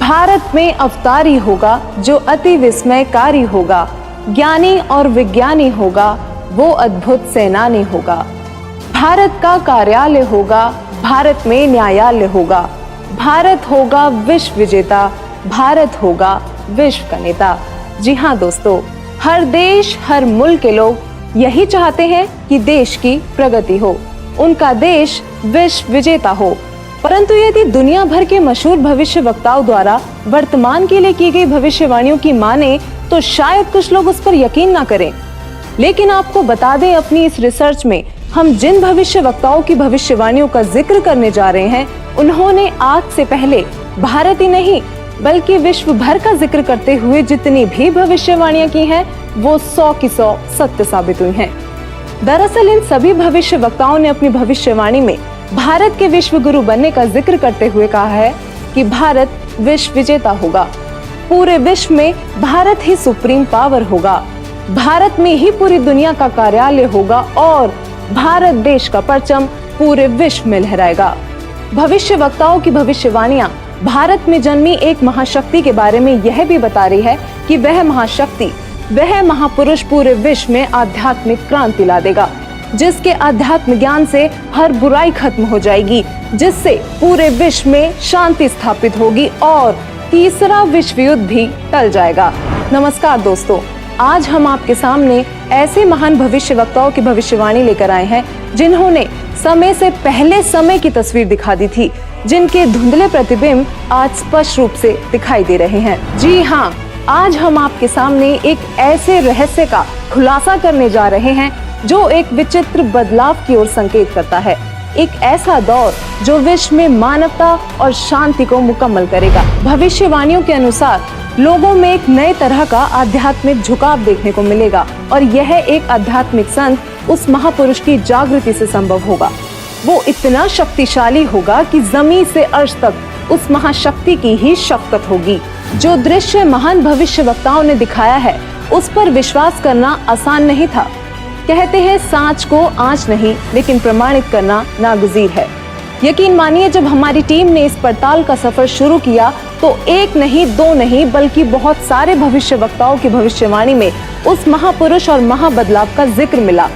भारत में अवतारी होगा जो अति विस्मयकारी होगा, ज्ञानी और विज्ञानी होगा वो अद्भुत सेनानी होगा। भारत का कार्यालय होगा, भारत में न्यायालय होगा, भारत होगा विश्व विजेता, भारत होगा विश्व का नेता। जी हाँ दोस्तों, हर देश हर मुल्क के लोग यही चाहते हैं कि देश की प्रगति हो, उनका देश विश्व विजेता हो। परंतु यदि दुनिया भर के मशहूर भविष्य वक्ताओं द्वारा वर्तमान के लिए की गई भविष्यवाणियों की माने तो शायद कुछ लोग उस पर यकीन ना करें। लेकिन आपको बता दें, अपनी इस रिसर्च में हम जिन भविष्य वक्ताओं की भविष्यवाणियों का जिक्र करने जा रहे हैं, उन्होंने आज से पहले भारत ही नहीं बल्कि विश्व भर का जिक्र करते हुए जितनी भी भविष्यवाणियां की हैं, वो 100 की 100 सत्य साबित हुई हैं। दरअसल इन सभी भविष्य वक्ताओं ने अपनी भविष्यवाणी में भारत के विश्व गुरु बनने का जिक्र करते हुए कहा है कि भारत विश्व विजेता होगा, पूरे विश्व में भारत ही सुप्रीम पावर होगा, भारत में ही पूरी दुनिया का कार्यालय होगा और भारत देश का परचम पूरे विश्व में लहराएगा। भविष्य वक्ताओं की भविष्यवाणियां भारत में जन्मी एक महाशक्ति के बारे में यह भी बता रही है कि वह महाशक्ति, वह महापुरुष पूरे विश्व में आध्यात्मिक क्रांति ला देगा, जिसके आध्यात्म ज्ञान से हर बुराई खत्म हो जाएगी, जिससे पूरे विश्व में शांति स्थापित होगी और तीसरा विश्व युद्ध भी टल जाएगा। नमस्कार दोस्तों, आज हम आपके सामने ऐसे महान भविष्य वक्ताओं की भविष्यवाणी लेकर आए हैं जिन्होंने समय से पहले समय की तस्वीर दिखा दी थी, जिनके धुंधले प्रतिबिंब आज स्पष्ट रूप से दिखाई दे रहे हैं। जी हाँ, आज हम आपके सामने एक ऐसे रहस्य का खुलासा करने जा रहे हैं जो एक विचित्र बदलाव की ओर संकेत करता है, एक ऐसा दौर जो विश्व में मानवता और शांति को मुकम्मल करेगा। भविष्यवाणियों के अनुसार लोगों में एक नए तरह का आध्यात्मिक झुकाव देखने को मिलेगा और यह एक आध्यात्मिक संत उस महापुरुष की जागृति से संभव होगा। वो इतना शक्तिशाली होगा कि जमीन से अर्श तक उस महाशक्ति की ही शक्ति होगी। जो दृश्य महान भविष्य वक्ताओं ने दिखाया है उस पर विश्वास करना आसान नहीं था। कहते हैं सांच को आंच नहीं लेकिन प्रमाणित करना नागुज़ीर है। यकीन मानिए, जब हमारी टीम ने इस पड़ताल का सफर शुरू किया तो एक नहीं दो नहीं बल्कि बहुत सारे भविष्य वक्ताओं की भविष्यवाणी में उस महापुरुष और महाबदलाव का जिक्र मिला,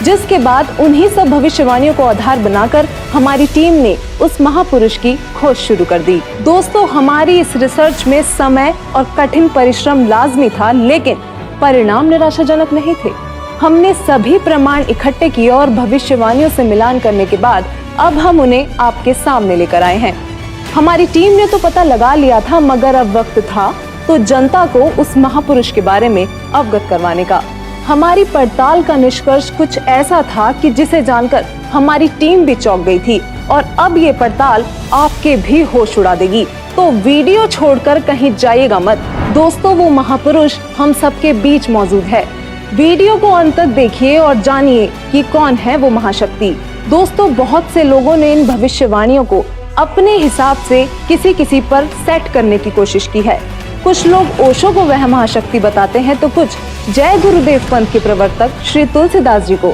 जिसके बाद उन्हीं सब भविष्यवाणियों को आधार बनाकर हमारी टीम ने उस महापुरुष की खोज शुरू कर दी। दोस्तों, हमारी इस रिसर्च में समय और कठिन परिश्रम लाजमी था, लेकिन परिणाम निराशाजनक नहीं थे। हमने सभी प्रमाण इकट्ठे किए और भविष्यवाणियों से मिलान करने के बाद अब हम उन्हें आपके सामने लेकर आए हैं। हमारी टीम ने तो पता लगा लिया था, मगर अब वक्त था तो जनता को उस महापुरुष के बारे में अवगत करवाने का। हमारी पड़ताल का निष्कर्ष कुछ ऐसा था कि जिसे जानकर हमारी टीम भी चौंक गई थी और अब ये पड़ताल आपके भी होश उड़ा देगी। तो वीडियो छोड़कर कहीं जाइएगा मत। दोस्तों, वो महापुरुष हम सबके बीच मौजूद है। वीडियो को अंत तक देखिए और जानिए कि कौन है वो महाशक्ति। दोस्तों, बहुत से लोगों ने इन भविष्यवाणियों को अपने हिसाब से किसी पर सेट करने की कोशिश की है। कुछ लोग ओशो को वह महाशक्ति बताते हैं तो कुछ जय गुरुदेव पंथ के प्रवर्तक श्री तुलसीदास जी को,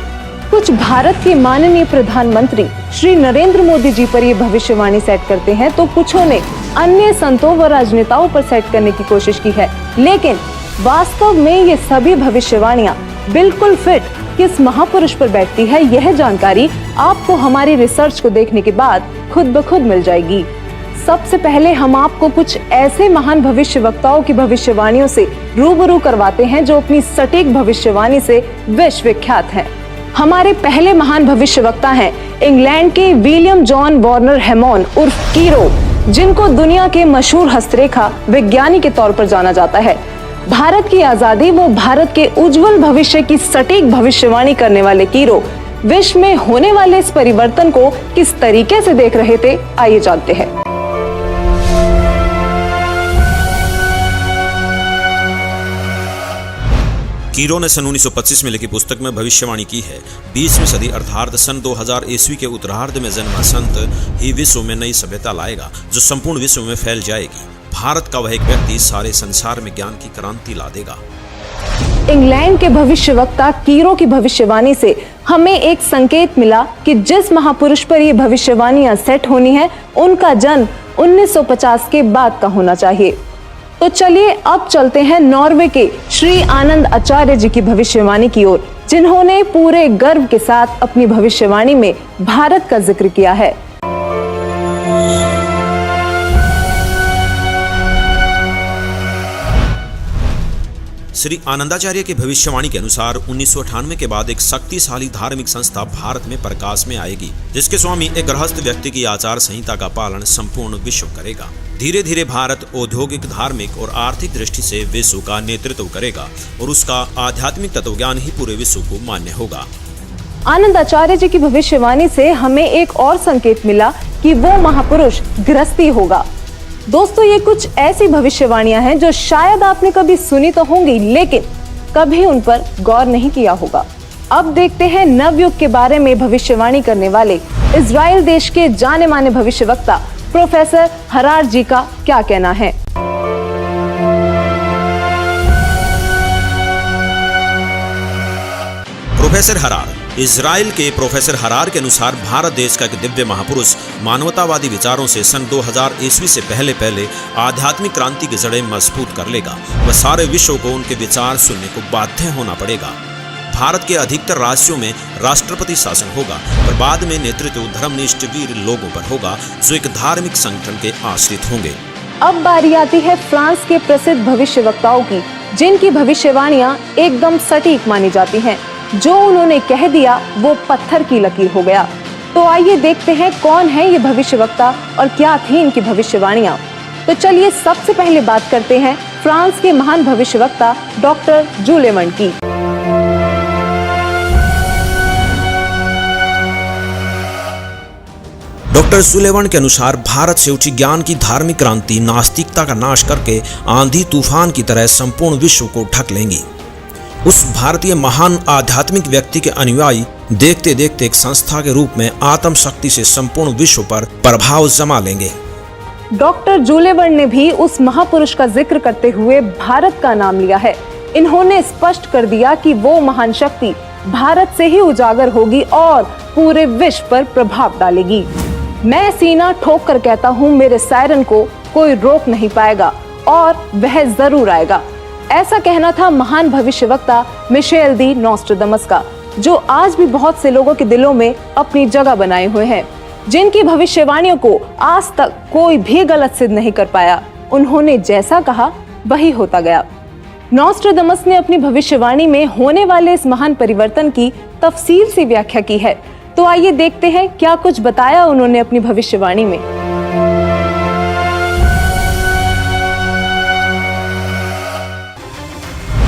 कुछ भारत के माननीय प्रधानमंत्री श्री नरेंद्र मोदी जी पर ये भविष्यवाणी सेट करते हैं तो कुछों ने अन्य संतों व राजनेताओं पर सेट करने की कोशिश की है। लेकिन वास्तव में ये सभी भविष्यवाणियां बिल्कुल फिट किस महापुरुष पर बैठती है, यह जानकारी आपको हमारी रिसर्च को देखने के बाद खुद ब खुद मिल जाएगी। सबसे पहले हम आपको कुछ ऐसे महान भविष्य वक्ताओं की भविष्यवाणियों से रूबरू करवाते हैं जो अपनी सटीक भविष्यवाणी से विश्व विख्यात हैं। हमारे पहले महान भविष्य वक्ता हैं इंग्लैंड के विलियम जॉन वार्नर हैमॉन उर्फ कीरो, जिनको दुनिया के मशहूर हस्तरेखा विज्ञानी के तौर पर जाना जाता है। भारत की आजादी व भारत के उज्जवल भविष्य की सटीक भविष्यवाणी करने वाले कीरो विश्व में होने वाले इस परिवर्तन को किस तरीके से देख रहे थे, आइए जानते हैं। कीरो ने सन 1925 में लिखी पुस्तक में भविष्यवाणी की है 20वीं सदी अर्थात सन 2000 ईस्वी के उत्तरार्ध में जन्मा संत ही विश्व में नई सभ्यता लाएगा जो संपूर्ण विश्व में फैल जाएगी। भारत का वह एक व्यक्ति सारे संसार में ज्ञान की क्रांति ला देगा। इंग्लैंड के भविष्यवक्ता कीरो की भविष्यवाणी से हमें एक संकेत मिला कि जिस महापुरुष पर ये भविष्यवाणियां सेट होनी है उनका जन्म 1950 के बाद का होना चाहिए। तो चलिए अब चलते हैं नॉर्वे के श्री आनंद आचार्य जी की भविष्यवाणी की ओर, जिन्होंने पूरे गर्व के साथ अपनी भविष्यवाणी में भारत का जिक्र किया है। श्री आनंदाचार्य की भविष्यवाणी के अनुसार 1998 के बाद एक शक्तिशाली धार्मिक संस्था भारत में प्रकाश में आएगी, जिसके स्वामी एक गृहस्थ व्यक्ति की आचार संहिता का पालन संपूर्ण विश्व करेगा। धीरे धीरे भारत औद्योगिक, धार्मिक और आर्थिक दृष्टि से विश्व का नेतृत्व करेगा और उसका आध्यात्मिक तत्वज्ञान ही पूरे विश्व को मान्य होगा। आनंद आचार्य जी की भविष्यवाणी से हमें एक और संकेत मिला कि वो महापुरुष गृहस्थी होगा। दोस्तों, ये कुछ ऐसी भविष्यवाणियां हैं जो शायद आपने कभी सुनी तो होंगी, लेकिन कभी उन पर गौर नहीं किया होगा। अब देखते हैं नवयुग के बारे में भविष्यवाणी करने वाले इजराइल देश के जाने माने भविष्यवक्ता प्रोफेसर हरार जी का क्या कहना है। प्रोफेसर हरार। इजराइल के प्रोफेसर हरार के अनुसार भारत देश का एक दिव्य महापुरुष मानवतावादी विचारों से सन 2000 ईस्वी से पहले आध्यात्मिक क्रांति की जड़ें मजबूत कर लेगा। वह सारे विश्व को उनके विचार सुनने को बाध्य होना पड़ेगा। भारत के अधिकतर राज्यों में राष्ट्रपति शासन होगा, पर बाद में नेतृत्व धर्मनिष्ठ वीर लोगों पर होगा जो एक धार्मिक संगठन के आश्रित होंगे। अब बारी आती है फ्रांस के प्रसिद्ध भविष्यवक्ताओं की, जिनकी भविष्यवाणियां एकदम सटीक मानी जाती हैं। जो उन्होंने कह दिया वो पत्थर की लकीर हो गया। तो आइए देखते हैं कौन है ये भविष्यवक्ता और क्या थी इनकी भविष्यवाणियां। तो चलिए सबसे पहले बात करते हैं फ्रांस के महान भविष्यवक्ता डॉक्टर जूले वर्न की। डॉक्टर जूले वर्न के अनुसार भारत से उठी ज्ञान की धार्मिक क्रांति नास्तिकता का नाश करके आंधी तूफान की तरह संपूर्ण विश्व को ढक लेंगी। उस भारतीय महान आध्यात्मिक व्यक्ति के अनुयायी देखते देखते एक संस्था के रूप में आत्म शक्ति से संपूर्ण विश्व पर प्रभाव जमा लेंगे। डॉक्टर जूले वर्न ने भी उस महापुरुष का जिक्र करते हुए भारत का नाम लिया है। इन्होंने स्पष्ट कर दिया कि वो महान शक्ति भारत से ही उजागर होगी और पूरे विश्व पर प्रभाव डालेगी। मैं सीना ठोक कर कहता हूँ, मेरे सायरन को कोई रोक नहीं पाएगा और वह जरूर आएगा। ऐसा कहना था महान भविष्यवक्ता मिशेल दी नॉस्ट्राडामस का, जो आज भी बहुत से लोगों के दिलों में अपनी जगह बनाए हुए हैं, जिनकी भविष्यवाणियों को आज तक कोई भी गलत सिद्ध नहीं कर पाया। उन्होंने जैसा कहा वही होता गया। नॉस्ट्राडामस ने अपनी भविष्यवाणी में होने वाले इस महान परिवर्तन की तफसील से व्याख्या की है। तो आइए देखते हैं क्या कुछ बताया उन्होंने अपनी भविष्यवाणी में।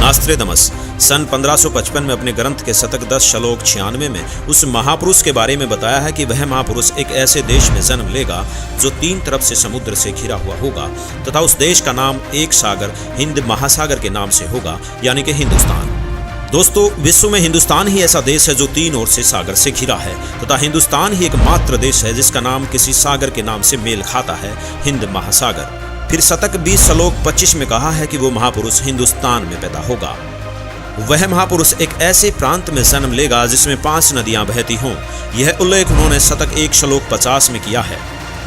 नॉस्ट्राडामस सन 1555 में अपने ग्रंथ के शतक 10 श्लोक 96 में उस महापुरुष के बारे में बताया है कि वह महापुरुष एक ऐसे देश में जन्म लेगा जो 3 तरफ से समुद्र से घिरा हुआ होगा तथा उस देश का नाम एक सागर हिंद महासागर के नाम से होगा, यानी कि हिंदुस्तान। दोस्तों, विश्व में हिंदुस्तान ही ऐसा देश है जो 3 ओर से सागर से घिरा है तथा हिंदुस्तान ही एकमात्र देश है जिसका नाम किसी सागर के नाम से मेल खाता है, हिंद महासागर। फिर शतक 20 श्लोक 25 में कहा है कि वो महापुरुष हिंदुस्तान में पैदा होगा। वह महापुरुष एक ऐसे प्रांत में जन्म लेगा जिसमें 5 नदियां बहती हों। यह उल्लेख उन्होंने शतक 1 श्लोक 50 में किया है।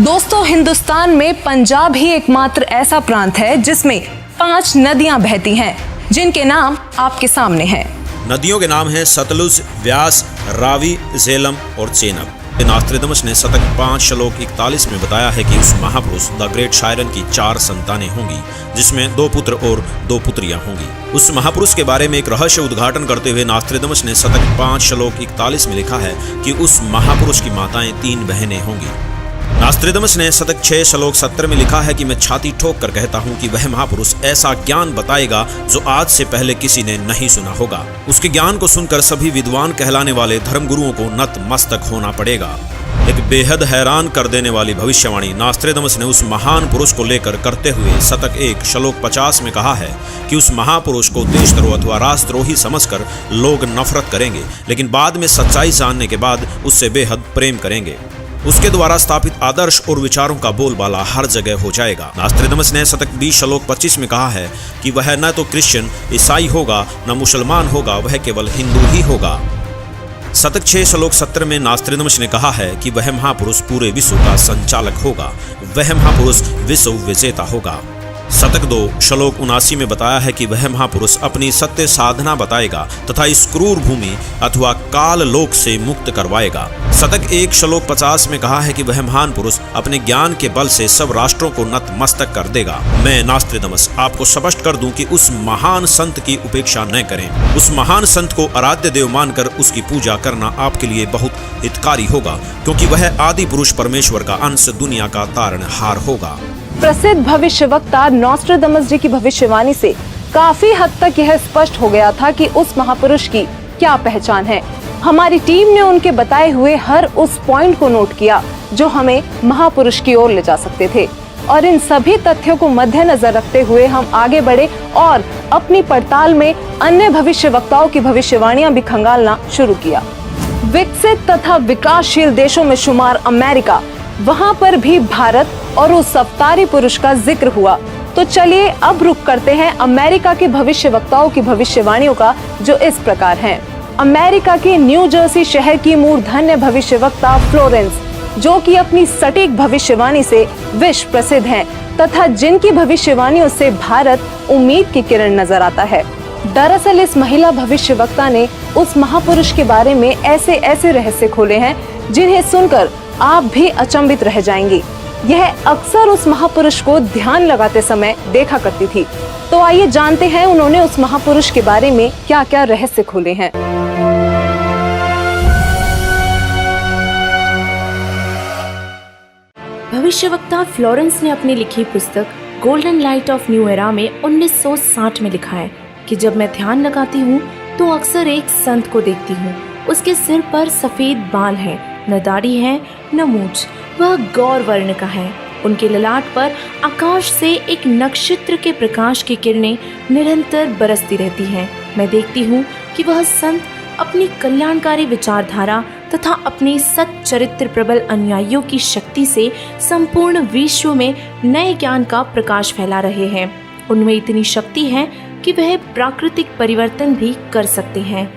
दोस्तों, हिंदुस्तान में पंजाब ही एकमात्र ऐसा प्रांत है जिसमें 5 नदियां बहती हैं, जिनके नाम आपके सामने हैं। नदियों के नाम हैं सतलुज, व्यास, रावी, झेलम और चेनाब। नॉस्ट्राडामस ने शतक 5 श्लोक 41 में बताया है कि उस महापुरुष द ग्रेट शायरन की 4 संतानें होंगी, जिसमें 2 पुत्र और 2 पुत्रियां होंगी। उस महापुरुष के बारे में एक रहस्य उद्घाटन करते हुए नॉस्ट्राडामस ने शतक 5 श्लोक 41 में लिखा है कि उस महापुरुष की माताएं 3 बहनें होंगी। नॉस्ट्राडामस ने शतक 6 श्लोक 70 में लिखा है कि मैं छाती ठोक कर कहता हूँ कि वह महापुरुष ऐसा ज्ञान बताएगा जो आज से पहले किसी ने नहीं सुना होगा। उसके ज्ञान को सुनकर सभी विद्वान कहलाने वाले धर्मगुरुओं को नतमस्तक होना पड़ेगा। एक बेहद हैरान कर देने वाली भविष्यवाणी नॉस्ट्राडामस ने उस महान पुरुष को लेकर करते हुए शतक 1 श्लोक 50 में कहा है कि उस महापुरुष को देशद्रोह अथवा राष्ट्रद्रोही समझकर लोग नफरत करेंगे, लेकिन बाद में सच्चाई जानने के बाद उससे बेहद प्रेम करेंगे। उसके द्वारा स्थापित आदर्श और विचारों का बोलबाला हर जगह हो जाएगा। नॉस्ट्राडामस ने शतक 20 श्लोक 25 में कहा है कि वह न तो क्रिश्चियन ईसाई होगा, न मुसलमान होगा, वह केवल हिंदू ही होगा। शतक 6 श्लोक 17 में नास्त्रोदामस ने कहा है कि वह महापुरुष पूरे विश्व का संचालक होगा, वह महापुरुष विश्व विजेता होगा। शतक 2 श्लोक 79 में बताया है कि वह महापुरुष अपनी सत्य साधना बताएगा तथा इस क्रूर भूमि अथवा काल लोक से मुक्त करवाएगा। शतक 1 श्लोक 50 में कहा है कि वह महान पुरुष अपने ज्ञान के बल से सब राष्ट्रों को नतमस्तक कर देगा। मैं नास्त्रोदामस आपको स्पष्ट कर दूं कि उस महान संत की उपेक्षा न करें। उस महान संत को आराध्य देव मानकर उसकी पूजा करना आपके लिए बहुत हितकारी होगा, क्योंकि वह आदि पुरुष परमेश्वर का अंश दुनिया का तारणहार होगा। प्रसिद्ध भविष्यवक्ता नॉस्ट्राडामस जी की भविष्यवाणी से काफी हद तक यह स्पष्ट हो गया था कि उस महापुरुष की क्या पहचान है। हमारी टीम ने उनके बताए हुए हर उस पॉइंट को नोट किया जो हमें महापुरुष की ओर ले जा सकते थे, और इन सभी तथ्यों को मद्देनजर रखते हुए हम आगे बढ़े और अपनी पड़ताल में अन्य भविष्यवक्ताओं की भविष्यवाणियां भी खंगालना शुरू किया। विकसित तथा विकासशील देशों में शुमार अमेरिका, वहां पर भी भारत और उस अवतारी पुरुष का जिक्र हुआ। तो चलिए अब रुक करते हैं अमेरिका के भविष्यवक्ताओं की भविष्यवाणियों का, जो इस प्रकार हैं। अमेरिका के न्यू जर्सी शहर की मूर्धन्य भविष्यवक्ता फ्लोरेंस, जो कि अपनी सटीक भविष्यवाणी से विश्व प्रसिद्ध हैं तथा जिनकी भविष्यवाणियों से भारत उम्मीद की किरण नजर आता है। दरअसल इस महिला भविष्यवक्ता ने उस महापुरुष के बारे में ऐसे ऐसे रहस्य खोले हैं जिन्हें सुनकर आप भी अचंभित रह जाएंगी। यह अक्सर उस महापुरुष को ध्यान लगाते समय देखा करती थी। तो आइए जानते हैं उन्होंने उस महापुरुष के बारे में क्या क्या रहस्य खोले हैं। भविष्यवक्ता फ्लोरेंस ने अपनी लिखी पुस्तक golden light of new era में 1960 में लिखा है कि जब मैं ध्यान लगाती हूँ तो अक्सर एक संत को देखती हूँ। उसके सिर पर सफेद बाल हैं, न दाढ़ी है न मूंछ, वह गौर वर्ण का है। उनके ललाट पर आकाश से एक नक्षत्र के प्रकाश की किरणें निरंतर बरसती रहती हैं। मैं देखती हूँ कि वह संत अपनी कल्याणकारी विचारधारा तथा अपने सच्चरित्र प्रबल अनुयायियों की शक्ति से संपूर्ण विश्व में नए ज्ञान का प्रकाश फैला रहे हैं। उनमें इतनी शक्ति है कि वह प्राकृतिक परिवर्तन भी कर सकते हैं।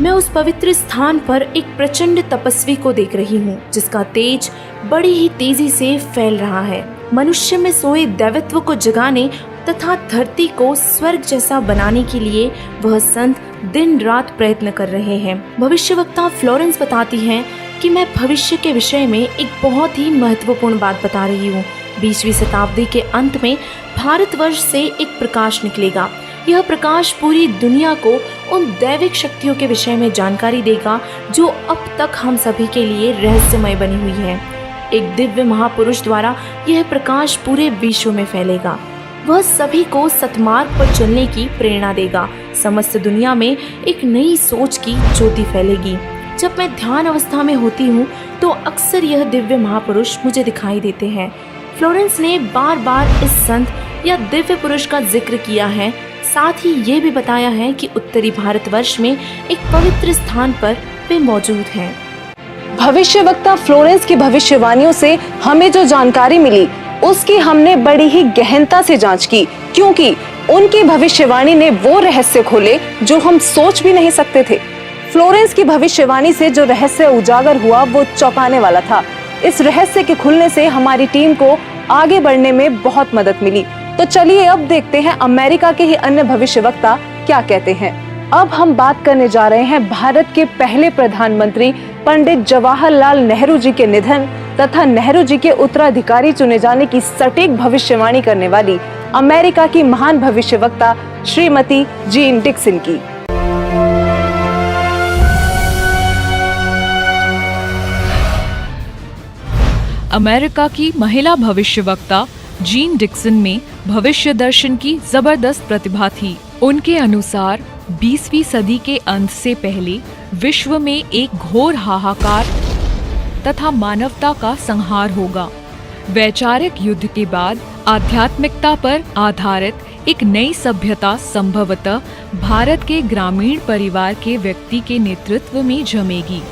मैं उस पवित्र स्थान पर एक प्रचंड तपस्वी को देख रही हूँ, जिसका तेज बड़ी ही तेजी से फैल रहा है। मनुष्य में सोए दैवत्व को जगाने तथा धरती को स्वर्ग जैसा बनाने के लिए वह संत दिन रात प्रयत्न कर रहे हैं। भविष्यवक्ता फ्लोरेंस बताती हैं कि मैं भविष्य के विषय में एक बहुत ही महत्वपूर्ण बात बता रही हूँ। 20वीं शताब्दी के अंत में भारतवर्ष से एक प्रकाश निकलेगा। यह प्रकाश पूरी दुनिया को उन दैविक शक्तियों के विषय में जानकारी देगा जो अब तक हम सभी के लिए रहस्यमय बनी हुई है। एक दिव्य महापुरुष द्वारा यह प्रकाश पूरे विश्व में फैलेगा। वह सभी को सतमार्ग पर चलने की प्रेरणा देगा। समस्त दुनिया में एक नई सोच की ज्योति फैलेगी। जब मैं ध्यान अवस्था में होती हूँ तो अक्सर यह दिव्य महापुरुष मुझे दिखाई देते हैं। फ्लोरेंस ने बार बार इस संत या दिव्य पुरुष का जिक्र किया है। साथ ही ये भी बताया है कि उत्तरी भारतवर्ष में एक पवित्र स्थान पर वे मौजूद हैं। भविष्यवक्ता फ्लोरेंस की भविष्यवाणियों से हमें जो जानकारी मिली उसकी हमने बड़ी ही गहनता से जांच की, क्योंकि उनकी भविष्यवाणी ने वो रहस्य खोले जो हम सोच भी नहीं सकते थे। फ्लोरेंस की भविष्यवाणी से जो रहस्य उजागर हुआ वो चौंकाने वाला था। इस रहस्य के खुलने से हमारी टीम को आगे बढ़ने में बहुत मदद मिली। तो चलिए अब देखते हैं अमेरिका के ही अन्य भविष्यवक्ता क्या कहते हैं। अब हम बात करने जा रहे हैं भारत के पहले प्रधानमंत्री पंडित जवाहरलाल नेहरू जी के निधन तथा नेहरू जी के उत्तराधिकारी चुने जाने की सटीक भविष्यवाणी करने वाली अमेरिका की महान भविष्यवक्ता श्रीमती जीन डिक्सन की। अमेरिका की महिला भविष्यवक्ता जीन डिक्सन में भविष्य दर्शन की जबरदस्त प्रतिभा थी। उनके अनुसार 20वीं सदी के अंत से पहले विश्व में एक घोर हाहाकार तथा मानवता का संहार होगा। वैचारिक युद्ध के बाद आध्यात्मिकता पर आधारित एक नई सभ्यता संभवतः भारत के ग्रामीण परिवार के व्यक्ति के नेतृत्व में जमेगी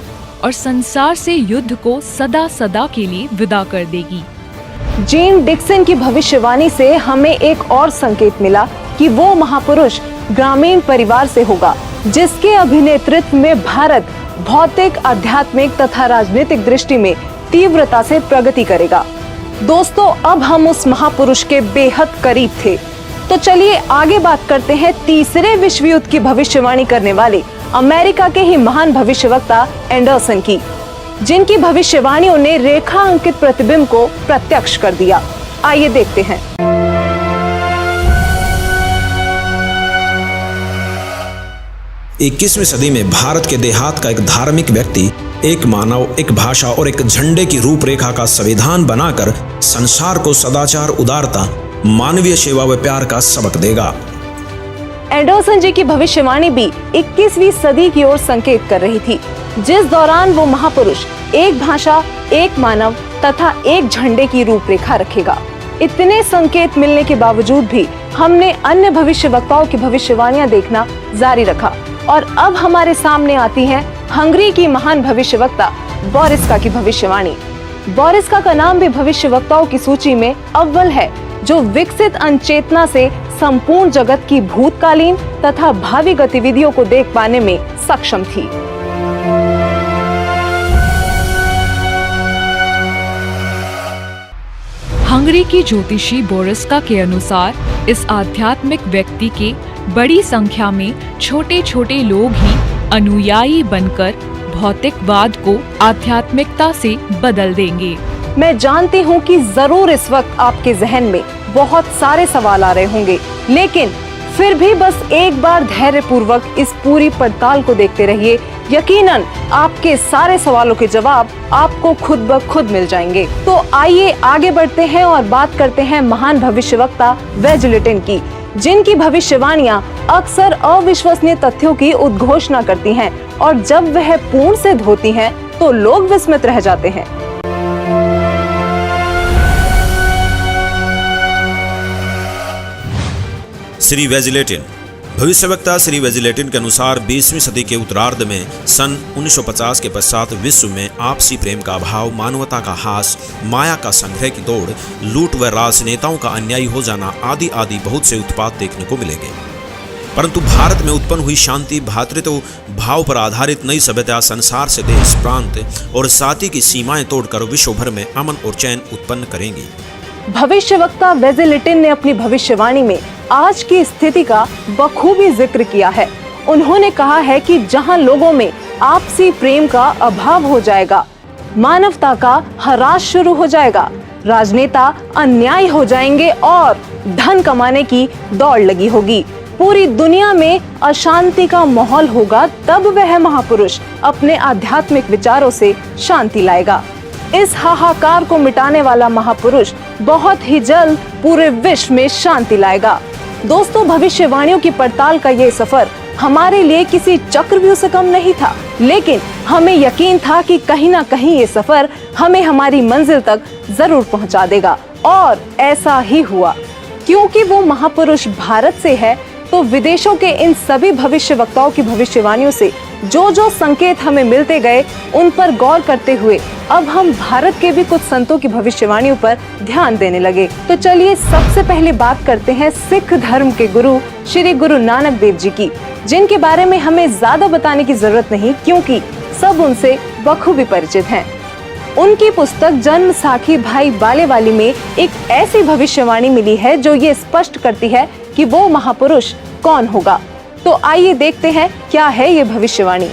और संसार से युद्ध को सदा सदा के लिए विदा कर देगी। जीन डिक्सन की भविष्यवाणी से हमें एक और संकेत मिला कि वो महापुरुष ग्रामीण परिवार से होगा जिसके अभिनेतृत्व में भारत भौतिक, आध्यात्मिक तथा राजनीतिक दृष्टि में तीव्रता से प्रगति करेगा। दोस्तों, अब हम उस महापुरुष के बेहद करीब थे, तो चलिए आगे बात करते हैं तीसरे विश्व युद्ध की भविष्यवाणी करने वाले अमेरिका के ही महान भविष्यवक्ता एंडरसन की, जिनकी भविष्यवाणियों ने रेखा अंकित प्रतिबिंब को प्रत्यक्ष कर दिया। आइए देखते हैं। 21वीं सदी में भारत के देहात का एक धार्मिक व्यक्ति एक मानव, एक भाषा और एक झंडे की रूपरेखा का संविधान बनाकर संसार को सदाचार, उदारता, मानवीय सेवा व प्यार का सबक देगा। एंडरसन जी की भविष्यवाणी भी 21वीं सदी की ओर संकेत कर रही थी, जिस दौरान वो महापुरुष एक भाषा, एक मानव तथा एक झंडे की रूपरेखा रखेगा। इतने संकेत मिलने के बावजूद भी हमने अन्य भविष्यवक्ताओं की भविष्यवाणियां देखना जारी रखा और अब हमारे सामने आती है हंगरी की महान भविष्यवक्ता बोरिस्का की भविष्यवाणी। बोरिस्का का नाम भी भविष्यवक्ताओं की सूची में अव्वल है, जो विकसित अनचेतना से संपूर्ण जगत की भूतकालीन तथा भावी गतिविधियों को देख पाने में सक्षम थी। हंगरी की ज्योतिषी बोरिस्का के अनुसार इस आध्यात्मिक व्यक्ति के बड़ी संख्या में छोटे छोटे लोग ही अनुयायी बनकर भौतिकवाद को आध्यात्मिकता से बदल देंगे। मैं जानती हूँ कि जरूर इस वक्त आपके जहन में बहुत सारे सवाल आ रहे होंगे, लेकिन फिर भी बस एक बार धैर्य पूर्वक इस पूरी पड़ताल को देखते रहिए। यकीनन आपके सारे सवालों के जवाब आपको खुद ब खुद मिल जाएंगे। तो आइए आगे बढ़ते हैं और बात करते हैं महान भविष्यवक्ता वेजलेटिन की, जिनकी भविष्यवाणियां अक्सर अविश्वसनीय तथ्यों की उद्घोषणा करती हैं और जब वह पूर्ण सिद्ध होती हैं तो लोग विस्मित रह जाते हैं। श्री वेजलेटिन। भविष्यवक्ता श्री वेजलेटिन के अनुसार 20वीं सदी के उत्तरार्ध में सन 1950 के पश्चात विश्व में आपसी प्रेम का अभाव, मानवता का हास, माया का संग्रह की दौड़, लूट व राजनेताओं का अन्यायी हो जाना आदि आदि बहुत से उत्पात देखने को मिलेंगे। परंतु भारत में उत्पन्न हुई शांति, भ्रातृत्व भाव पर आधारित नई सभ्यता संसार से देश, प्रांत और जाति की सीमाएं तोड़कर विश्व भर में अमन और चैन उत्पन्न करेंगी। भविष्यवक्ता वेजलेटिन ने अपनी भविष्यवाणी में आज की स्थिति का बखूबी जिक्र किया है। उन्होंने कहा है कि जहां लोगों में आपसी प्रेम का अभाव हो जाएगा, मानवता का ह्रास शुरू हो जाएगा, राजनेता अन्यायी हो जाएंगे और धन कमाने की दौड़ लगी होगी, पूरी दुनिया में अशांति का माहौल होगा, तब वह महापुरुष अपने आध्यात्मिक विचारों से शांति लाएगा। इस हाहाकार को मिटाने वाला महापुरुष बहुत ही जल्द पूरे विश्व में शांति लाएगा। दोस्तों, भविष्यवाणियों की पड़ताल का ये सफर हमारे लिए किसी चक्रव्यूह से कम नहीं था, लेकिन हमें यकीन था कि कहीं ना कहीं ये सफर हमें हमारी मंजिल तक जरूर पहुंचा देगा और ऐसा ही हुआ। क्योंकि वो महापुरुष भारत से है, तो विदेशों के इन सभी भविष्यवक्ताओं की भविष्यवाणियों से जो जो संकेत हमें मिलते गए, उन पर गौर करते हुए अब हम भारत के भी कुछ संतों की भविष्यवाणियों पर ध्यान देने लगे। तो चलिए सबसे पहले बात करते हैं सिख धर्म के गुरु श्री गुरु नानक देव जी की, जिनके बारे में हमें ज्यादा बताने की जरूरत नहीं, क्योंकि सब उनसे बखूबी परिचित हैं। उनकी पुस्तक जन्म साखी भाई बालेवाली में एक ऐसी भविष्यवाणी मिली है जो ये स्पष्ट करती है कि वो महापुरुष कौन होगा। तो आइए देखते हैं क्या है ये भविष्यवाणी।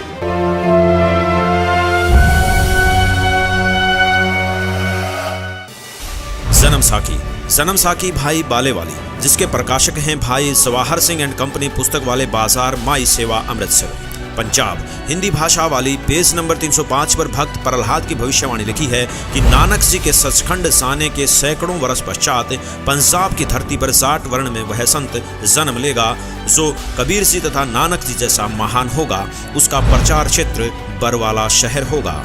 जन्म साखी भाई बालेवाली, जिसके प्रकाशक हैं भाई सवाहर सिंह एंड कंपनी, पुस्तक वाले बाजार, माई सेवा, अमृतसर, पंजाब। हिंदी भाषा वाली। पेज नंबर 305 पर भक्त प्रहलाद की भविष्यवाणी लिखी है कि नानक जी के सचखंड साने के सैकड़ों वर्ष पश्चात पंजाब की धरती पर 60 वर्ण में वह संत जन्म लेगा जो कबीर जी तथा नानक जी जैसा महान होगा। उसका प्रचार क्षेत्र बरवाला शहर होगा।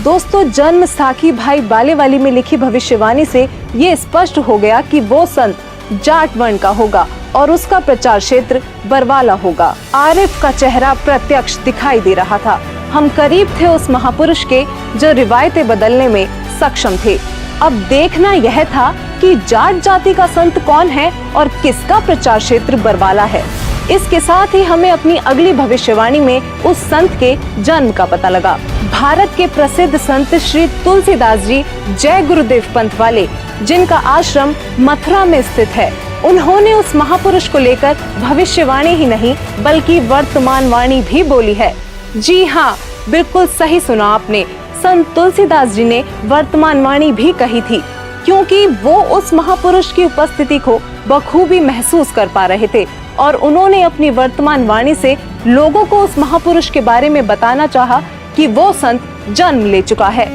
दोस्तों, जन्म साखी भाई बालेवाली में लिखी भविष्यवाणी से ये स्पष्ट हो गया कि वो संत जाट वर्ण का होगा और उसका प्रचार क्षेत्र बरवाला होगा। आरिफ का चेहरा प्रत्यक्ष दिखाई दे रहा था। हम करीब थे उस महापुरुष के जो रिवायतें बदलने में सक्षम थे। अब देखना यह था कि जाट जाति का संत कौन है और किसका प्रचार क्षेत्र बरवाला है। इसके साथ ही हमें अपनी अगली भविष्यवाणी में उस संत के जन्म का पता लगा। भारत के प्रसिद्ध संत श्री तुलसीदास जी जय गुरुदेव पंथ वाले, जिनका आश्रम मथुरा में स्थित है, उन्होंने उस महापुरुष को लेकर भविष्यवाणी ही नहीं बल्कि वर्तमान वाणी भी बोली है। जी हाँ, बिल्कुल सही सुना आपने। संत तुलसीदास जी ने वर्तमान वाणी भी कही थी, क्योंकि वो उस महापुरुष की उपस्थिति को बखूबी महसूस कर पा रहे थे और उन्होंने अपनी वर्तमान वाणी से लोगों को उस महापुरुष के बारे में बताना चाहा कि वो संत जन्म ले चुका है।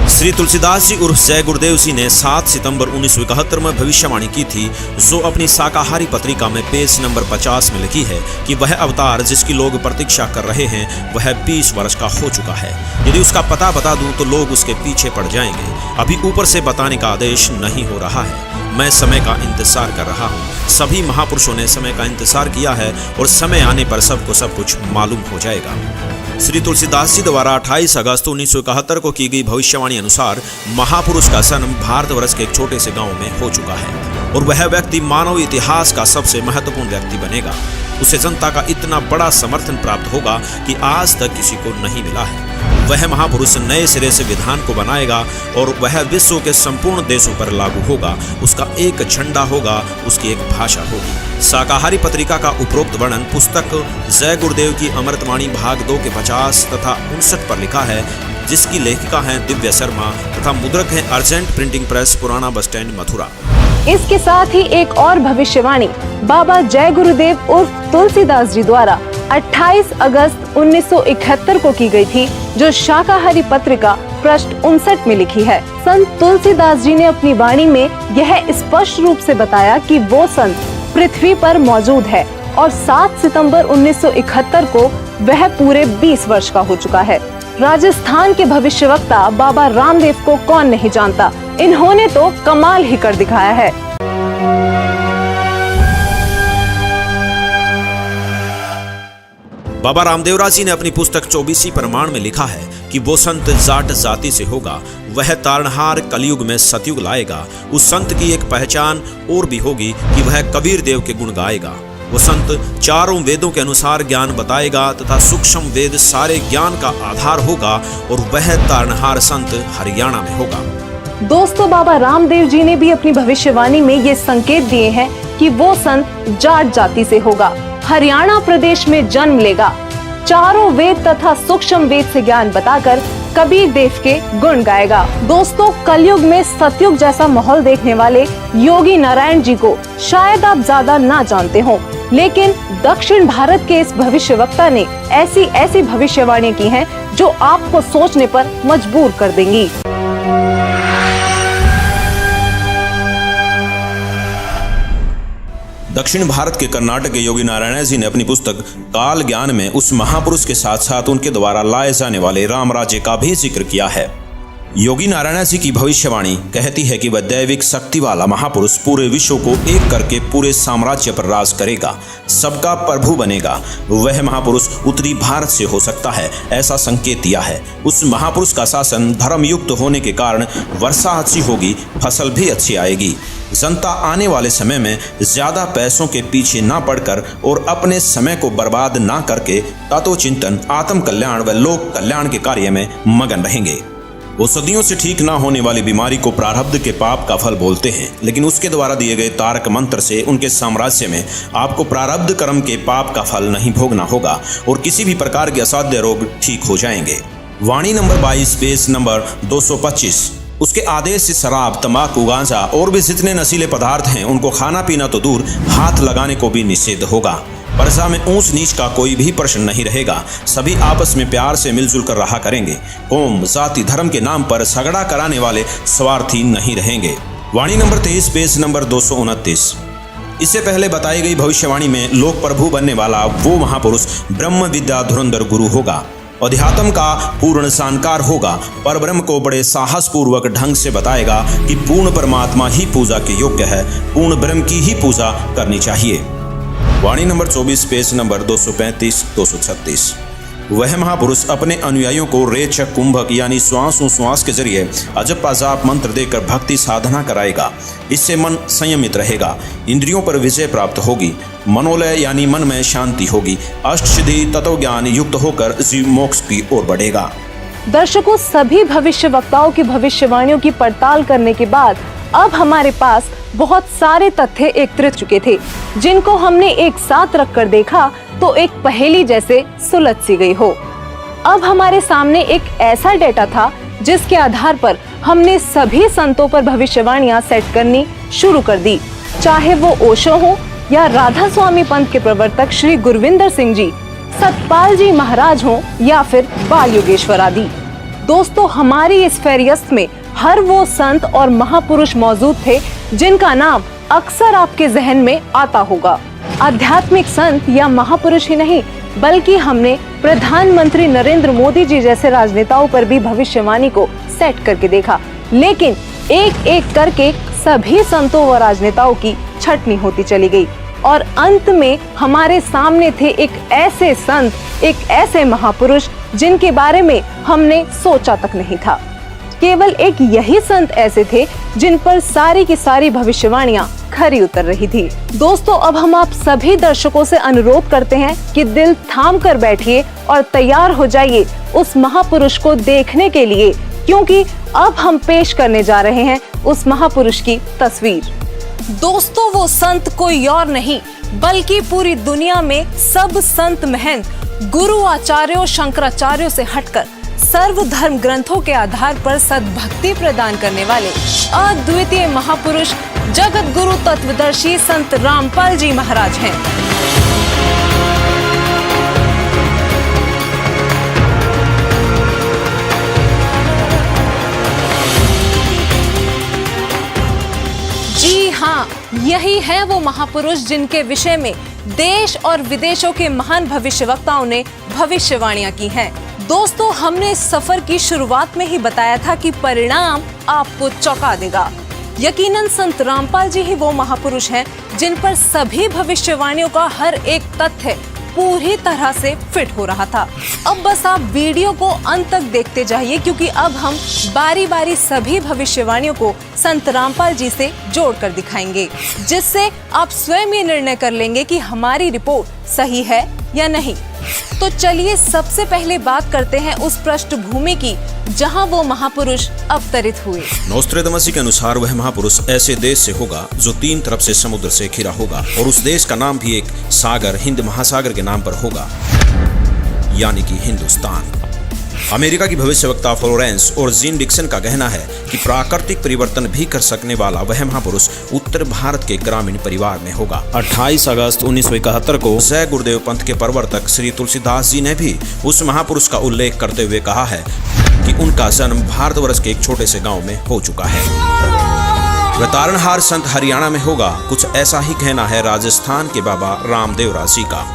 श्री तुलसीदास जी उर्फ जय गुरुदेव जी ने 7 सितंबर 1971 में भविष्यवाणी की थी, जो अपनी शाकाहारी पत्रिका में पेज नंबर 50 में लिखी है कि वह अवतार जिसकी लोग प्रतीक्षा कर रहे हैं वह 20 वर्ष का हो चुका है। यदि उसका पता बता दूं तो लोग उसके पीछे पड़ जाएंगे। अभी ऊपर से बताने का आदेश नहीं हो रहा है। मैं समय का इंतजार कर रहा हूँ। सभी महापुरुषों ने समय का इंतजार किया है और समय आने पर सबको सब कुछ मालूम हो जाएगा। श्री तुलसीदास जी द्वारा 28 अगस्त 1971 को की गई भविष्यवाणी अनुसार महापुरुष का जन्म भारतवर्ष के एक छोटे से गांव में हो चुका है और वह व्यक्ति मानव इतिहास का सबसे महत्वपूर्ण व्यक्ति बनेगा। उसे जनता का इतना बड़ा समर्थन प्राप्त होगा कि आज तक किसी को नहीं मिला है। वह महापुरुष नए सिरे से विधान को बनाएगा और वह विश्व के संपूर्ण देशों पर लागू होगा। उसका एक झंडा होगा, उसकी एक भाषा होगी। शाकाहारी पत्रिका का उपरोक्त वर्णन पुस्तक जय गुरुदेव की अमृतवाणी भाग 2 के 50 तथा 59 पर लिखा है, जिसकी लेखिका हैं दिव्या शर्मा तथा मुद्रक हैं अर्जेंट प्रिंटिंग प्रेस, पुराना बस स्टैंड, मथुरा। इसके साथ ही एक और भविष्यवाणी बाबा जय गुरुदेव उर्फ तुलसीदास जी द्वारा 28 अगस्त 1971 को की गई थी, जो शाकाहारी पत्रिका पृष्ठ 59 में लिखी है। संत तुलसीदास जी ने अपनी वाणी में यह स्पष्ट रूप से बताया कि वो संत पृथ्वी पर मौजूद है और 7 सितंबर 1971 को वह पूरे 20 वर्ष का हो चुका है। राजस्थान के भविष्यवक्ता बाबा रामदेव को कौन नहीं जानता, इन्होंने तो कमाल ही कर दिखाया है। बाबा रामदेवराज जी ने अपनी पुस्तक 24 प्रमाण में लिखा है कि वो संत जाट जाति से होगा, वह तारणहार कलयुग में सतयुग लाएगा। उस संत की एक पहचान और भी होगी कि वह कबीर देव के गुण गाएगा। वो संत चारों वेदों के अनुसार ज्ञान बताएगा तथा सूक्ष्म वेद सारे ज्ञान का आधार होगा और वह तारणहार संत हरियाणा में होगा। दोस्तों, बाबा रामदेव जी ने भी अपनी भविष्यवाणी में ये संकेत दिए हैं कि वो संत जाट जाति से होगा, हरियाणा प्रदेश में जन्म लेगा, चारों वेद तथा सूक्ष्म वेद से ज्ञान बताकर कबीर देव के गुण गाएगा। दोस्तों, कलयुग में सतयुग जैसा माहौल देखने वाले योगी नारायण जी को शायद आप ज्यादा ना जानते हो, लेकिन दक्षिण भारत के इस भविष्यवक्ता ने ऐसी भविष्यवाणी की हैं जो आपको सोचने पर मजबूर कर देंगी। दक्षिण भारत के कर्नाटक के योगी नारायण जी ने अपनी पुस्तक काल ज्ञान में उस महापुरुष के साथ साथ उनके द्वारा लाए जाने वाले राम राज्य का भी जिक्र किया है। योगी नारायण जी की भविष्यवाणी कहती है कि वह दैविक शक्ति वाला महापुरुष पूरे विश्व को एक करके पूरे साम्राज्य पर राज करेगा, सबका प्रभु बनेगा। वह महापुरुष उत्तरी भारत से हो सकता है, ऐसा संकेत दिया है। उस महापुरुष का शासन धर्मयुक्त होने के कारण वर्षा अच्छी होगी, फसल भी अच्छी आएगी। जनता आने वाले समय में ज्यादा पैसों के पीछे ना पड़कर और अपने समय को बर्बाद ना करके तत्वचिंतन, आत्म कल्याण व लोक कल्याण के कार्य में मगन रहेंगे। वो सदियों से ठीक ना होने वाली बीमारी को प्रारब्ध के पाप का फल बोलते हैं, लेकिन उसके द्वारा दिए गए तारक मंत्र से उनके साम्राज्य में आपको प्रारब्ध कर्म के पाप का फल नहीं भोगना होगा और किसी भी प्रकार के असाध्य रोग ठीक हो जाएंगे। वाणी नंबर 22 पेज नंबर 225। उसके आदेश से शराब, तंबाकू, गांजा और भी जितने नशीले पदार्थ हैं उनको खाना पीना तो दूर, हाथ लगाने को भी निषेध होगा। प्रजा में ऊंच नीच का कोई भी प्रश्न नहीं रहेगा। सभी आपस में प्यार से मिलजुल कर रहा करेंगे। कौम, जाति, धर्म के नाम पर झगड़ा कराने वाले स्वार्थी नहीं रहेंगे। वाणी नंबर 23 पेज नंबर 229। इससे पहले बताई गई भविष्यवाणी में लोक प्रभु बनने वाला वो महापुरुष ब्रह्म विद्या धुरंधर गुरु होगा, अध्यात्म का पूर्ण जानकार होगा, पर ब्रह्म को बड़े साहस पूर्वक ढंग से बताएगा कि पूर्ण परमात्मा ही पूजा के योग्य है, पूर्ण ब्रह्म की ही पूजा करनी चाहिए। वाणी नंबर 24 पेज नंबर 235-236। वह महापुरुष अपने अनुयायियों को रेचक कुंभक यानी श्वास के जरिए अजप अजाप मंत्र देकर भक्ति साधना कराएगा। इससे मन संयमित रहेगा, इंद्रियों पर विजय प्राप्त होगी, मनोलय यानी मन में शांति होगी, अष्टसिद्धि तत्व ज्ञान युक्त होकर जीव मोक्ष की ओर बढ़ेगा। दर्शकों, सभी भविष्य वक्ताओं की भविष्यवाणियों की पड़ताल करने के बाद अब हमारे पास बहुत सारे तथ्य एकत्रित चुके थे, जिनको हमने एक साथ रखकर देखा तो एक पहेली जैसे सुलझ सी गई हो। अब हमारे सामने एक ऐसा डेटा था जिसके आधार पर हमने सभी संतों पर भविष्यवाणियां सेट करनी शुरू कर दी, चाहे वो ओशो हो या राधा स्वामी पंथ के प्रवर्तक श्री गुरविंदर सिंह जी, सतपाल जी महाराज हो या फिर बाल योगेश्वर आदि। दोस्तों, हमारी इस फेरियस्त में हर वो संत और महापुरुष मौजूद थे जिनका नाम अक्सर आपके जहन में आता होगा। आध्यात्मिक संत या महापुरुष ही नहीं, बल्कि हमने प्रधानमंत्री नरेंद्र मोदी जी जैसे राजनेताओं पर भी भविष्यवाणी को सेट करके देखा, लेकिन एक एक करके सभी संतों व राजनेताओं की छटनी होती चली गई और अंत में हमारे सामने थे एक ऐसे संत, एक ऐसे महापुरुष जिनके बारे में हमने सोचा तक नहीं था। केवल एक यही संत ऐसे थे जिन पर सारी की सारी भविष्यवाणियां खरी उतर रही थी। दोस्तों, अब हम आप सभी दर्शकों से अनुरोध करते हैं कि दिल थाम कर बैठिए और तैयार हो जाइए उस महापुरुष को देखने के लिए, क्योंकि अब हम पेश करने जा रहे हैं उस महापुरुष की तस्वीर। दोस्तों, वो संत कोई और नहीं बल्कि पूरी दुनिया में सब संत महंत गुरु आचार्यों शंकराचार्यों से हटकर सर्वधर्म ग्रंथों के आधार पर सद्भक्ति प्रदान करने वाले अद्वितीय महापुरुष जगत गुरु तत्वदर्शी संत रामपाल जी महाराज हैं। जी हाँ, यही है वो महापुरुष जिनके विषय में देश और विदेशों के महान भविष्यवक्ताओं ने भविष्यवाणियां की हैं। दोस्तों, हमने इस सफर की शुरुआत में ही बताया था कि परिणाम आपको चौंका देगा। यकीनन संत रामपाल जी ही वो महापुरुष हैं जिन पर सभी भविष्यवाणियों का हर एक तथ्य पूरी तरह से फिट हो रहा था। अब बस आप वीडियो को अंत तक देखते जाइए, क्योंकि अब हम बारी बारी सभी भविष्यवाणियों को संत रामपाल जी से जोड़कर दिखाएंगे, जिससे आप स्वयं ये निर्णय कर लेंगे कि हमारी रिपोर्ट सही है या नहीं। तो चलिए सबसे पहले बात करते हैं उस पृष्ठभूमि की जहां वो महापुरुष अवतरित हुए। नोस्ट्रेदामस के अनुसार वह महापुरुष ऐसे देश से होगा जो 3 तरफ से समुद्र से घिरा होगा और उस देश का नाम भी एक सागर, हिंद महासागर के नाम पर होगा, यानी कि हिंदुस्तान। अमेरिका की भविष्यवक्ता फ्लोरेंस और जीन डिक्सन का कहना है कि प्राकृतिक परिवर्तन भी कर सकने वाला वह महापुरुष उत्तर भारत के ग्रामीण परिवार में होगा। 28 अगस्त 1971 को जय गुरुदेव पंथ के प्रवर्तक श्री तुलसीदास जी ने भी उस महापुरुष का उल्लेख करते हुए कहा है कि उनका जन्म भारतवर्ष के एक छोटे से गांव में हो चुका है। वह तारणहार संत हरियाणा में होगा। कुछ ऐसा ही कहना है राजस्थान के बाबा रामदेव राजी का।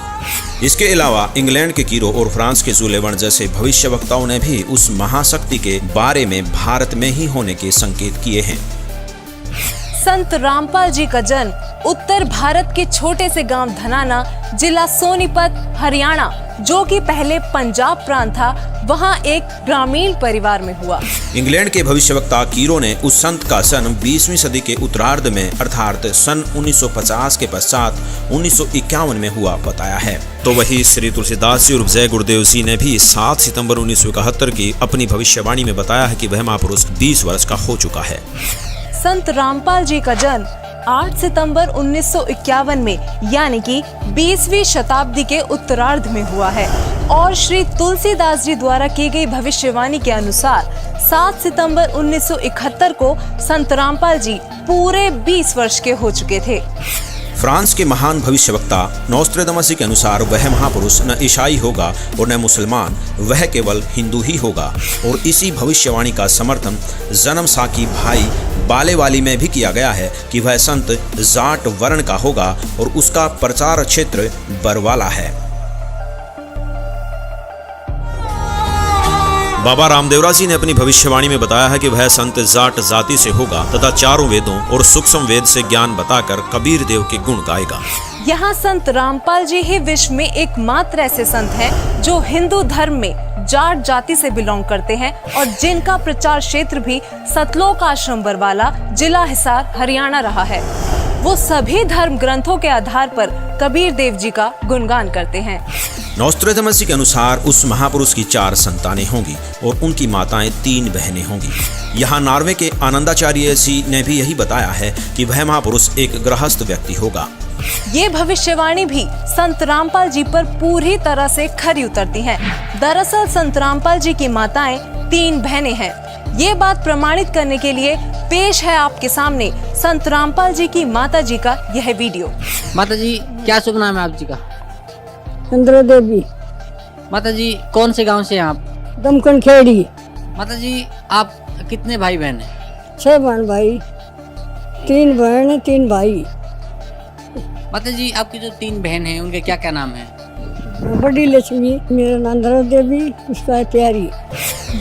इसके अलावा इंग्लैंड के कीरो और फ्रांस के जुलेवन जैसे भविष्यवक्ताओं ने भी उस महाशक्ति के बारे में भारत में ही होने के संकेत किए हैं। संत रामपाल जी का जन्म उत्तर भारत के छोटे से गांव धनाना, जिला सोनीपत, हरियाणा, जो कि पहले पंजाब प्रांत था, वहां एक ग्रामीण परिवार में हुआ। इंग्लैंड के भविष्यवक्ता कीरो ने उस संत का जन्म 20वीं सदी के उत्तरार्ध में अर्थात सन 1950 के पश्चात 1951 में हुआ बताया है। तो वही श्री तुलसीदास जी और जय गुरुदेव जी ने भी 7 सितंबर 1971 की अपनी भविष्यवाणी में बताया है कि वह महापुरुष 20 वर्ष का हो चुका है। संत रामपाल जी का जन्म 8 सितंबर 1951 में यानी कि 20वीं शताब्दी के उत्तरार्ध में हुआ है और श्री तुलसीदास जी द्वारा की गई भविष्यवाणी के अनुसार 7 सितंबर 1971 को संत रामपाल जी पूरे 20 वर्ष के हो चुके थे। फ्रांस के महान भविष्यवक्ता नोस्ट्रेदामस के अनुसार वह महापुरुष न ईसाई होगा और न मुसलमान, वह केवल हिंदू ही होगा। और इसी भविष्यवाणी का समर्थन जन्म साकी भाई बालेवाली में भी किया गया है कि वह संत जाट वर्ण का होगा और उसका प्रचार क्षेत्र बरवाला है। बाबा रामदेवरा जी ने अपनी भविष्यवाणी में बताया है कि वह संत जाट जाति से होगा तथा चारों वेदों और सूक्ष्म वेद से ज्ञान बताकर कबीर देव के गुण गाएगा। यहाँ संत रामपाल जी ही विश्व में एकमात्र ऐसे संत हैं जो हिंदू धर्म में जाट जाति से बिलोंग करते हैं और जिनका प्रचार क्षेत्र भी सतलोक आश्रम बरवाला, जिला हिसार, हरियाणा रहा है। वो सभी धर्म ग्रंथों के आधार पर कबीर देव जी का गुणगान करते हैं। नॉस्ट्रेडमस के अनुसार उस महापुरुष की 4 संतानें होंगी और उनकी माताएं 3 बहनें होंगी। यहाँ नॉर्वे के आनंदाचार्य जी ने भी यही बताया है कि वह महापुरुष एक गृहस्थ व्यक्ति होगा। ये भविष्यवाणी भी संत रामपाल जी पर पूरी तरह से खरी उतरती हैं। दरअसल संत रामपाल जी की माताएं 3 बहनें हैं। ये बात प्रमाणित करने के लिए पेश है आपके सामने संत रामपाल जी की माता जी का यह वीडियो। माता जी, क्या शुभ नाम है आप जी का? चंद्र देवी। माता जी, कौन से गांव से हैं आप? दमकन खेड़ी। माता जी, आप कितने भाई बहन हैं? 6 बहन भाई, 3 बहन 3 भाई। माता जी, आपकी जो 3 बहन हैं उनके क्या क्या नाम हैं? बड़ी लक्ष्मी, मेरा नाम चंद्र देवी, उसका है प्यारी।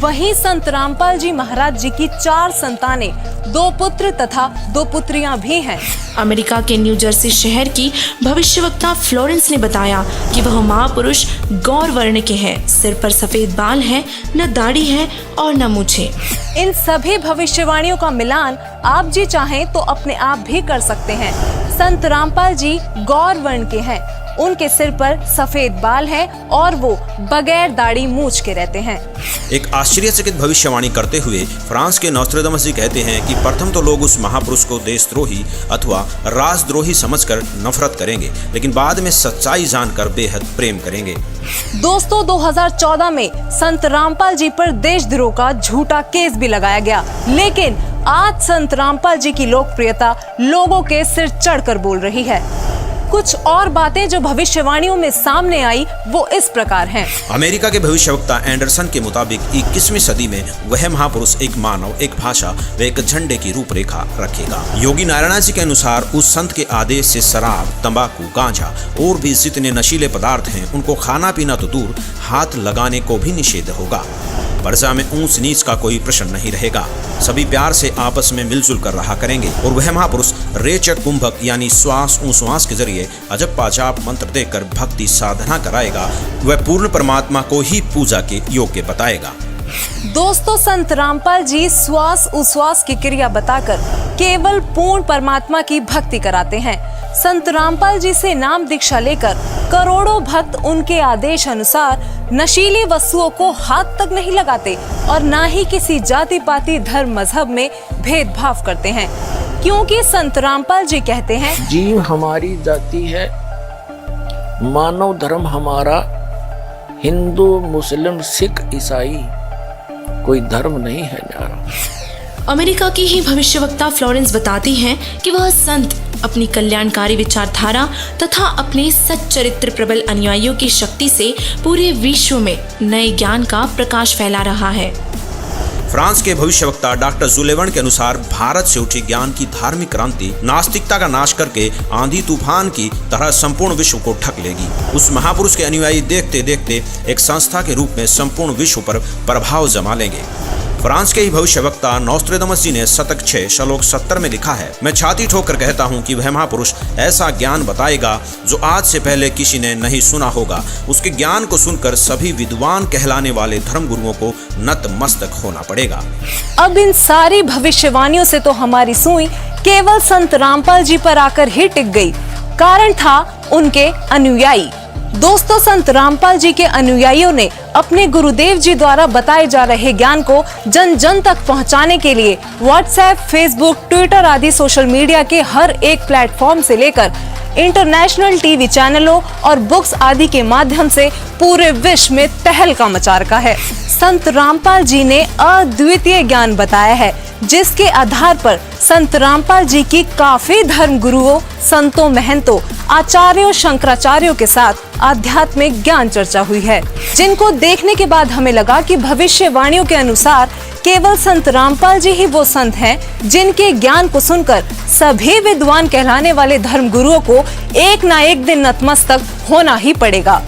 वहीं संत रामपाल जी महाराज जी की 4 संतानें, 2 पुत्र तथा 2 पुत्रियां भी हैं। अमेरिका के न्यू जर्सी शहर की भविष्यवक्ता फ्लोरेंस ने बताया कि वह महापुरुष गौर वर्ण के हैं। सिर पर सफेद बाल है, न दाढ़ी है और न मूछें। इन सभी भविष्यवाणियों का मिलान आप जी चाहें तो अपने आप भी कर सकते हैं। संत रामपाल जी गौर वर्ण के हैं। उनके सिर पर सफेद बाल है और वो बगैर दाढ़ी मूछ के रहते हैं। एक आश्चर्यचकित भविष्यवाणी करते हुए फ्रांस के नॉस्ट्रेडमस जी कहते हैं कि प्रथम तो लोग उस महापुरुष को देशद्रोही अथवा राजद्रोही समझकर नफरत करेंगे, लेकिन बाद में सच्चाई जानकर बेहद प्रेम करेंगे। दोस्तों, 2014 में संत रामपाल जी पर देशद्रोह का झूठा केस भी लगाया गया, लेकिन आज संत रामपाल जी की लोकप्रियता लोगों के सिर चढ़कर बोल रही है। कुछ और बातें जो भविष्यवाणियों में सामने आई वो इस प्रकार हैं। अमेरिका के भविष्यवक्ता एंडरसन के मुताबिक 21वीं सदी में वह महापुरुष एक मानव, एक भाषा व एक झंडे की रूपरेखा रखेगा। योगी नारायण जी के अनुसार उस संत के आदेश से शराब, तंबाकू, गांजा और भी जितने नशीले पदार्थ हैं उनको खाना पीना तो दूर, हाथ लगाने को भी निषेध होगा। प्रजा में ऊंच नीच का कोई प्रश्न नहीं रहेगा। सभी प्यार से आपस में मिलजुल कर रहा करेंगे और वह महापुरुष रेचक कुंभक यानी श्वास उश्वास के जरिए अजब पाजाब मंत्र देकर भक्ति साधना कराएगा। वह पूर्ण परमात्मा को ही पूजा के योग्य बताएगा। दोस्तों, संत रामपाल जी श्वास उश्वास की क्रिया बताकर केवल पूर्ण परमात्मा की भक्ति कराते हैं। संत रामपाल जी से नाम दीक्षा लेकर करोड़ों भक्त उनके आदेश अनुसार नशीली वस्तुओं को हाथ तक नहीं लगाते और ना ही किसी जाति पाति धर्म मजहब में भेदभाव करते हैं, क्योंकि संत रामपाल जी कहते हैं, जीव हमारी जाति है, मानव धर्म हमारा, हिंदू मुस्लिम सिख ईसाई कोई धर्म नहीं है न्यारा। अमेरिका की ही भविष्यवक्ता फ्लोरेंस बताती हैं कि वह संत अपनी कल्याणकारी विचारधारा तथा अपने सच्चरित्र प्रबल अनुयायियों की शक्ति से पूरे विश्व में नए ज्ञान का प्रकाश फैला रहा है। फ्रांस के भविष्यवक्ता डॉक्टर जुलेवन के अनुसार भारत से उठी ज्ञान की धार्मिक क्रांति नास्तिकता का नाश करके आंधी तूफान की तरह संपूर्ण विश्व को ढक लेगी। उस महापुरुष के अनुयायी देखते देखते एक संस्था के रूप में संपूर्ण विश्व पर प्रभाव जमा लेंगे। फ्रांस के ही भविष्यवक्ता नॉस्ट्रेडमस जी ने शतक 6 श्लोक 70 में लिखा है, मैं छाती ठोकर कहता हूँ कि वह महापुरुष ऐसा ज्ञान बताएगा जो आज से पहले किसी ने नहीं सुना होगा। उसके ज्ञान को सुनकर सभी विद्वान कहलाने वाले धर्मगुरुओं को नतमस्तक होना पड़ेगा। अब इन सारी भविष्यवाणियों से तो हमारी सुई केवल संत रामपाल जी पर आकर ही टिक गई। कारण था उनके अनुयायी। दोस्तों, संत रामपाल जी के अनुयायियों ने अपने गुरुदेव जी द्वारा बताए जा रहे ज्ञान को जन जन तक पहुंचाने के लिए व्हाट्सएप, फेसबुक, ट्विटर आदि सोशल मीडिया के हर एक प्लेटफॉर्म से लेकर इंटरनेशनल टीवी चैनलों और बुक्स आदि के माध्यम से पूरे विश्व में तहलका मचा रखा है। संत रामपाल जी ने अद्वितीय ज्ञान बताया है, जिसके आधार पर संत रामपाल जी की काफी धर्म गुरुओं, संतों, महंतों, आचार्यों, शंकराचार्यों के साथ आध्यात्मिक ज्ञान चर्चा हुई है, जिनको देखने के बाद हमें लगा कि भविष्यवाणियों के अनुसार केवल संत रामपाल जी ही वो संत हैं जिनके ज्ञान को सुनकर सभी विद्वान कहलाने वाले धर्म गुरुओं को एक ना एक दिन नतमस्तक होना ही पड़ेगा।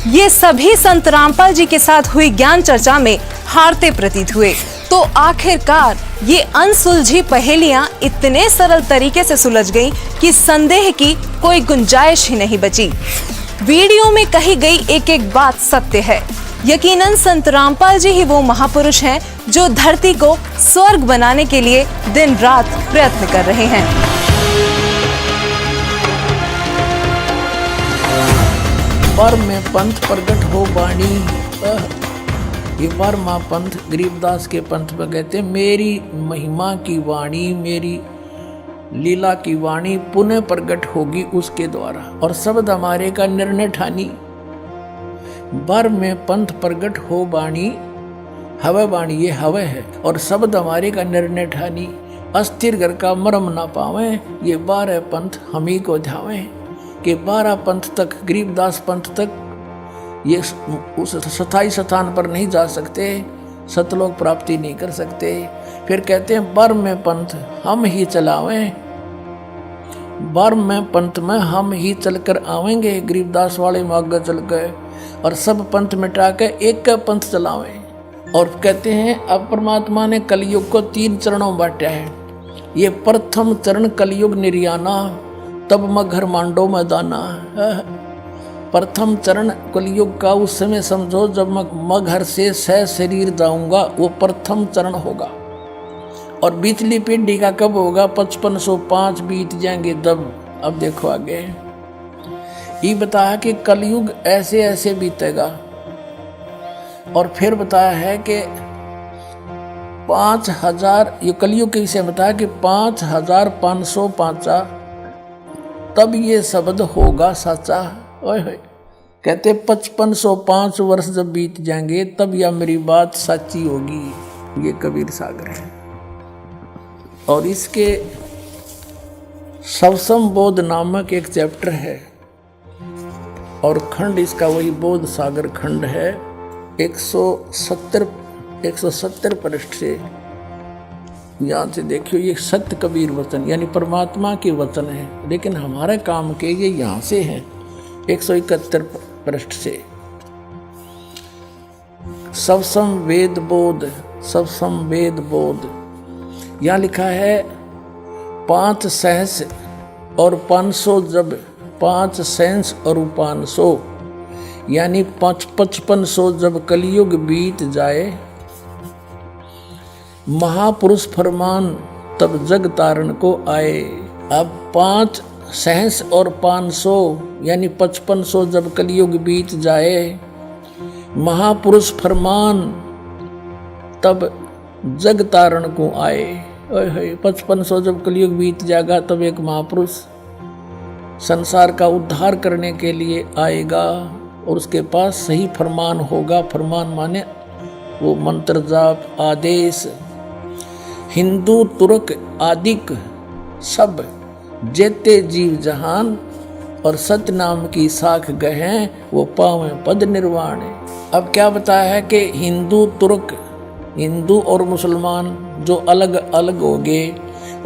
ये सभी संत रामपाल जी के साथ हुई ज्ञान चर्चा में हारते प्रतीत हुए। तो आखिरकार ये अनसुलझी पहेलियां इतने सरल तरीके से सुलझ गईं कि संदेह की कोई गुंजाइश ही नहीं बची। वीडियो में कही गई एक एक बात सत्य है। यकीनन संत रामपाल जी ही वो महापुरुष हैं जो धरती को स्वर्ग बनाने के लिए दिन रात प्रयत्न कर रहे हैं। पर में पंथ प्रगट हो बाणी, ये पर माँ पंथ गरीबदास के पंथ में कहते, मेरी महिमा की वाणी, मेरी लीला की वाणी पुनः प्रगट होगी उसके द्वारा, और शब्द हमारे का निर्णय ठानी। बर में पंथ प्रगट हो बाणी, हवे बाणी ये हवे है, और शब्द हमारे का निर्णय ठानी। अस्थिर घर का मरम ना पावे, ये 12 पंथ हम ही को ध्यावे। कि 12 पंथ तक, गरीबदास पंथ तक ये उस स्थायी स्थान पर नहीं जा सकते, सतलोक प्राप्ति नहीं कर सकते। फिर कहते हैं बर में पंथ हम ही चलावें, बर में पंथ में हम ही चलकर आवेंगे। गरीबदास वाले में आगे चल गए और सब पंथ मिटा के एक का पंथ चलावें। और कहते हैं अब परमात्मा ने कलयुग को 3 चरणों में बांटा है। ये प्रथम चरण कलयुग निर्याना, तब मगर मांडो में दाना। प्रथम चरण कलयुग का उस समय समझो जब मैं घर से सह शरीर जाऊंगा, वो प्रथम चरण होगा। और बीचली पीढ़ी का कब होगा? 5505 बीत जाएंगे तब। अब देखो आगे ये बताया कि कलयुग ऐसे ऐसे बीतेगा। और फिर बताया है कि 5000, ये कलयुग के विषय में बताया कि 5505 तब ये शब्द होगा सच्चा। ओए होए, कहते 5505 वर्ष जब बीत जाएंगे तब यह मेरी बात सच्ची होगी। ये कबीर सागर है। और इसके सवसम बोध नामक एक चैप्टर है, और खंड इसका वही बोध सागर खंड है। 170 पृष्ठ से यहाँ से देखियो, ये सत्य कबीर वचन यानी परमात्मा के वचन है, लेकिन हमारे काम के ये यहाँ से हैं। 171 पृष्ठ से सवसम वेद बोध, सवसम वेद बोध यहाँ लिखा है 5 सहस और 500 जब, 5 सहस और 500 यानी 5500 जब कलयुग बीत जाए, महापुरुष फरमान तब जग तारण को आए। अब 5 सहस और 500 यानी 5500 जब कलयुग बीत जाए, महापुरुष फरमान तब जग तारण को आए। 5500 जब कलयुग बीत जाएगा तब एक महापुरुष संसार का उद्धार करने के लिए आएगा, और उसके पास सही फरमान होगा। फरमान माने वो मंत्र जाप आदेश। हिंदू तुर्क आदिक सब जेते जीव जहान, और सत्य नाम की साख गहें वो पावे पद निर्वाण। अब क्या बताया है कि हिंदू तुर्क, हिंदू और मुसलमान जो अलग अलग होंगे,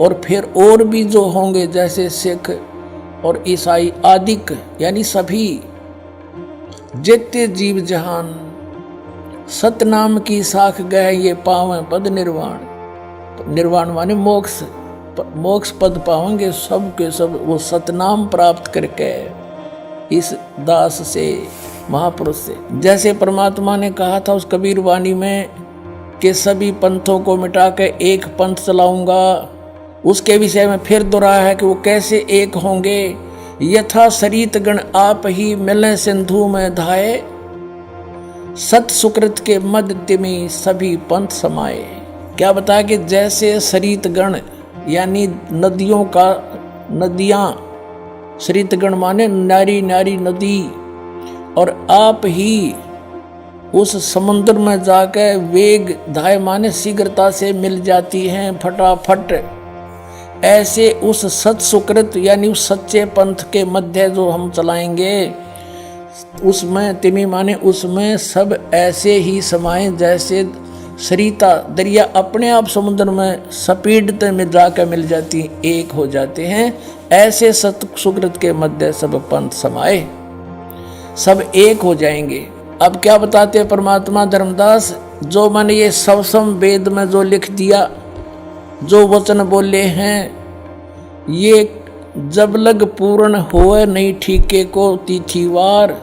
और फिर और भी जो होंगे जैसे सिख और ईसाई आदिक यानी सभी जेते जीव जहान, सतनाम की साख गए ये पावे पद निर्वाण। निर्वाण माने मोक्ष, मोक्ष पद पाएंगे सब के सब वो सतनाम प्राप्त करके इस दास से, महापुरुष से। जैसे परमात्मा ने कहा था उस कबीर वाणी में कि सभी पंथों को मिटा के एक पंथ चलाऊंगा, उसके विषय में फिर दोहराया है कि वो कैसे एक होंगे। यथा सरित गण आप ही मिले सिंधु में धाये, सत सुकृत के मध्य में सभी पंथ समाये। क्या बताया कि जैसे सरित गण यानी नदियों का, नदियां, सरित गण माने नारी नारी नदी, और आप ही उस समुद्र में जाकर वेग धाय माने शीघ्रता से मिल जाती हैं फटाफट। ऐसे उस सत सुकृत यानी उस सच्चे पंथ के मध्य जो हम चलाएंगे, उसमें तिमी माने उसमें सब ऐसे ही समाये जैसे सरिता दरिया अपने आप समुद्र में सपीडते में जाकर मिल जाती, एक हो जाते हैं। ऐसे सत सुकृत के मध्य सब पंथ समाये, सब एक हो जाएंगे। अब क्या बताते हैं परमात्मा धर्मदास, जो मैंने ये सवसम वेद में जो लिख दिया, जो वचन बोले हैं, ये जब लग पूर्ण होए नहीं ठीके को तिथिवार।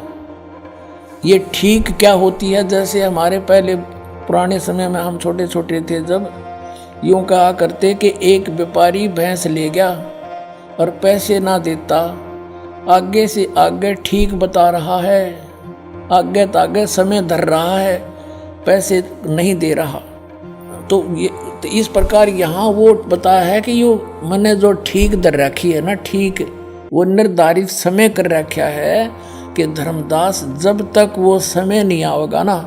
ये ठीक क्या होती है? जैसे हमारे पहले पुराने समय में हम छोटे छोटे थे, जब यूं कहा करते कि एक व्यापारी भैंस ले गया और पैसे ना देता, आगे से आगे ठीक बता रहा है, आगे तागे समय धर रहा है, पैसे नहीं दे रहा। तो इस प्रकार यहाँ वो बताया है कि यो मैंने जो ठीक दर रखी है ना, ठीक वो निर्धारित समय कर रखा है कि धर्मदास जब तक वो समय नहीं आएगा ना,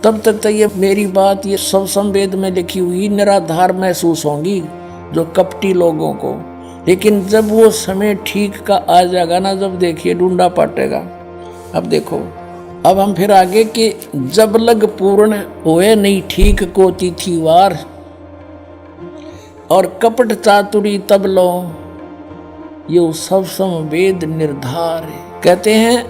तब तक तो ये मेरी बात ये सब संवेद में लिखी हुई निराधार महसूस होंगी जो कपटी लोगों को। लेकिन जब वो समय ठीक का आ जाएगा ना, जब देखिए ढूंढा पाटेगा। अब देखो, अब हम फिर आगे कि जब लग पूर्ण होए नहीं ठीक को तिथिवार, और कपट चातुरी तब लो यो सब संवेद निर्धार। कहते हैं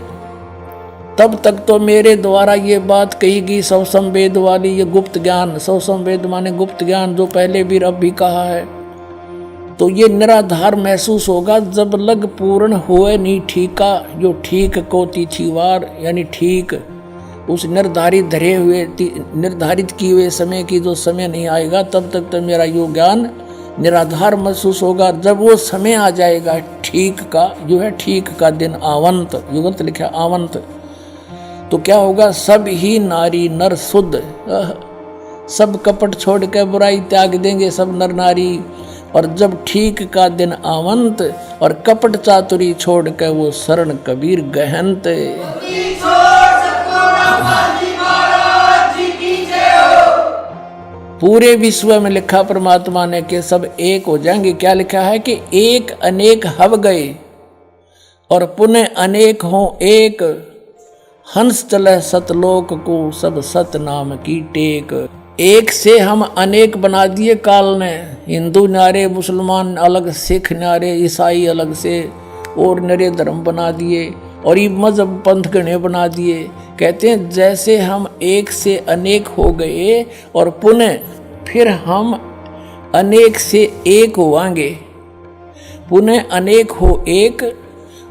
तब तक तो मेरे द्वारा ये बात कही गई सब संवेद वाली, ये गुप्त ज्ञान, सब संवेद माने गुप्त ज्ञान, जो पहले भी अब भी कहा है। तो ये निराधार महसूस होगा जब लग पूर्ण होए नहीं ठीका, जो ठीक को तिथिवार, यानी ठीक उस निर्धारित धरे हुए निर्धारित किए हुए समय की जो समय नहीं आएगा, तब तक तो मेरा यो ज्ञान निराधार महसूस होगा। जब वो समय आ जाएगा ठीक का, जो है ठीक का दिन आवंत, युगंत लिखा आवंत, तो क्या होगा? सब ही नारी नर शुद्ध, सब कपट छोड़ के बुराई त्याग देंगे सब नर नारी। और जब ठीक का दिन आवंत और कपट चातुरी छोड़ के वो शरण कबीर गहनत। पूरे विश्व में लिखा परमात्मा ने कि सब एक हो जाएंगे। क्या लिखा है कि एक अनेक हव गए और पुनः अनेक हो एक, हंस चले सतलोक को सब सत नाम की टेक। एक से हम अनेक बना दिए काल ने, हिंदू न्यारे, मुसलमान अलग, सिख न्यारे, ईसाई अलग से और नरे धर्म बना दिए और ये मजहब पंथ गणे बना दिए। कहते हैं जैसे हम एक से अनेक हो गए और पुनः फिर हम अनेक से एक होवांगे, पुनः अनेक हो एक,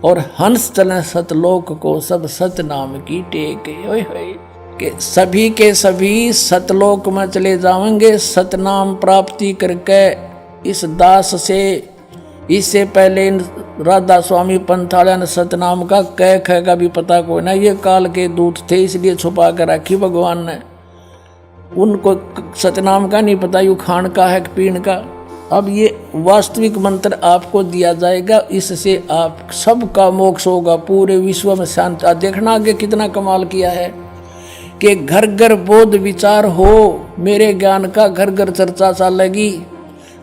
और हंस चले सतलोक को सब सत नाम की टेक। ओए होए के सभी सतलोक में चले जाएंगे सतनाम प्राप्ति करके। इस दास से, इससे पहले राधा स्वामी पंथालय ने सतनाम का कह ख का भी पता कोई ना, ये काल के दूत थे इसलिए छुपा कर रखी भगवान ने, उनको सतनाम का नहीं पता यू खान का है पीण का। अब ये वास्तविक मंत्र आपको दिया जाएगा, इससे आप सबका मोक्ष होगा, पूरे विश्व में शांति। देखना आगे कितना कमाल किया है कि घर घर बोध विचार हो, मेरे ज्ञान का घर घर चर्चा चलेगी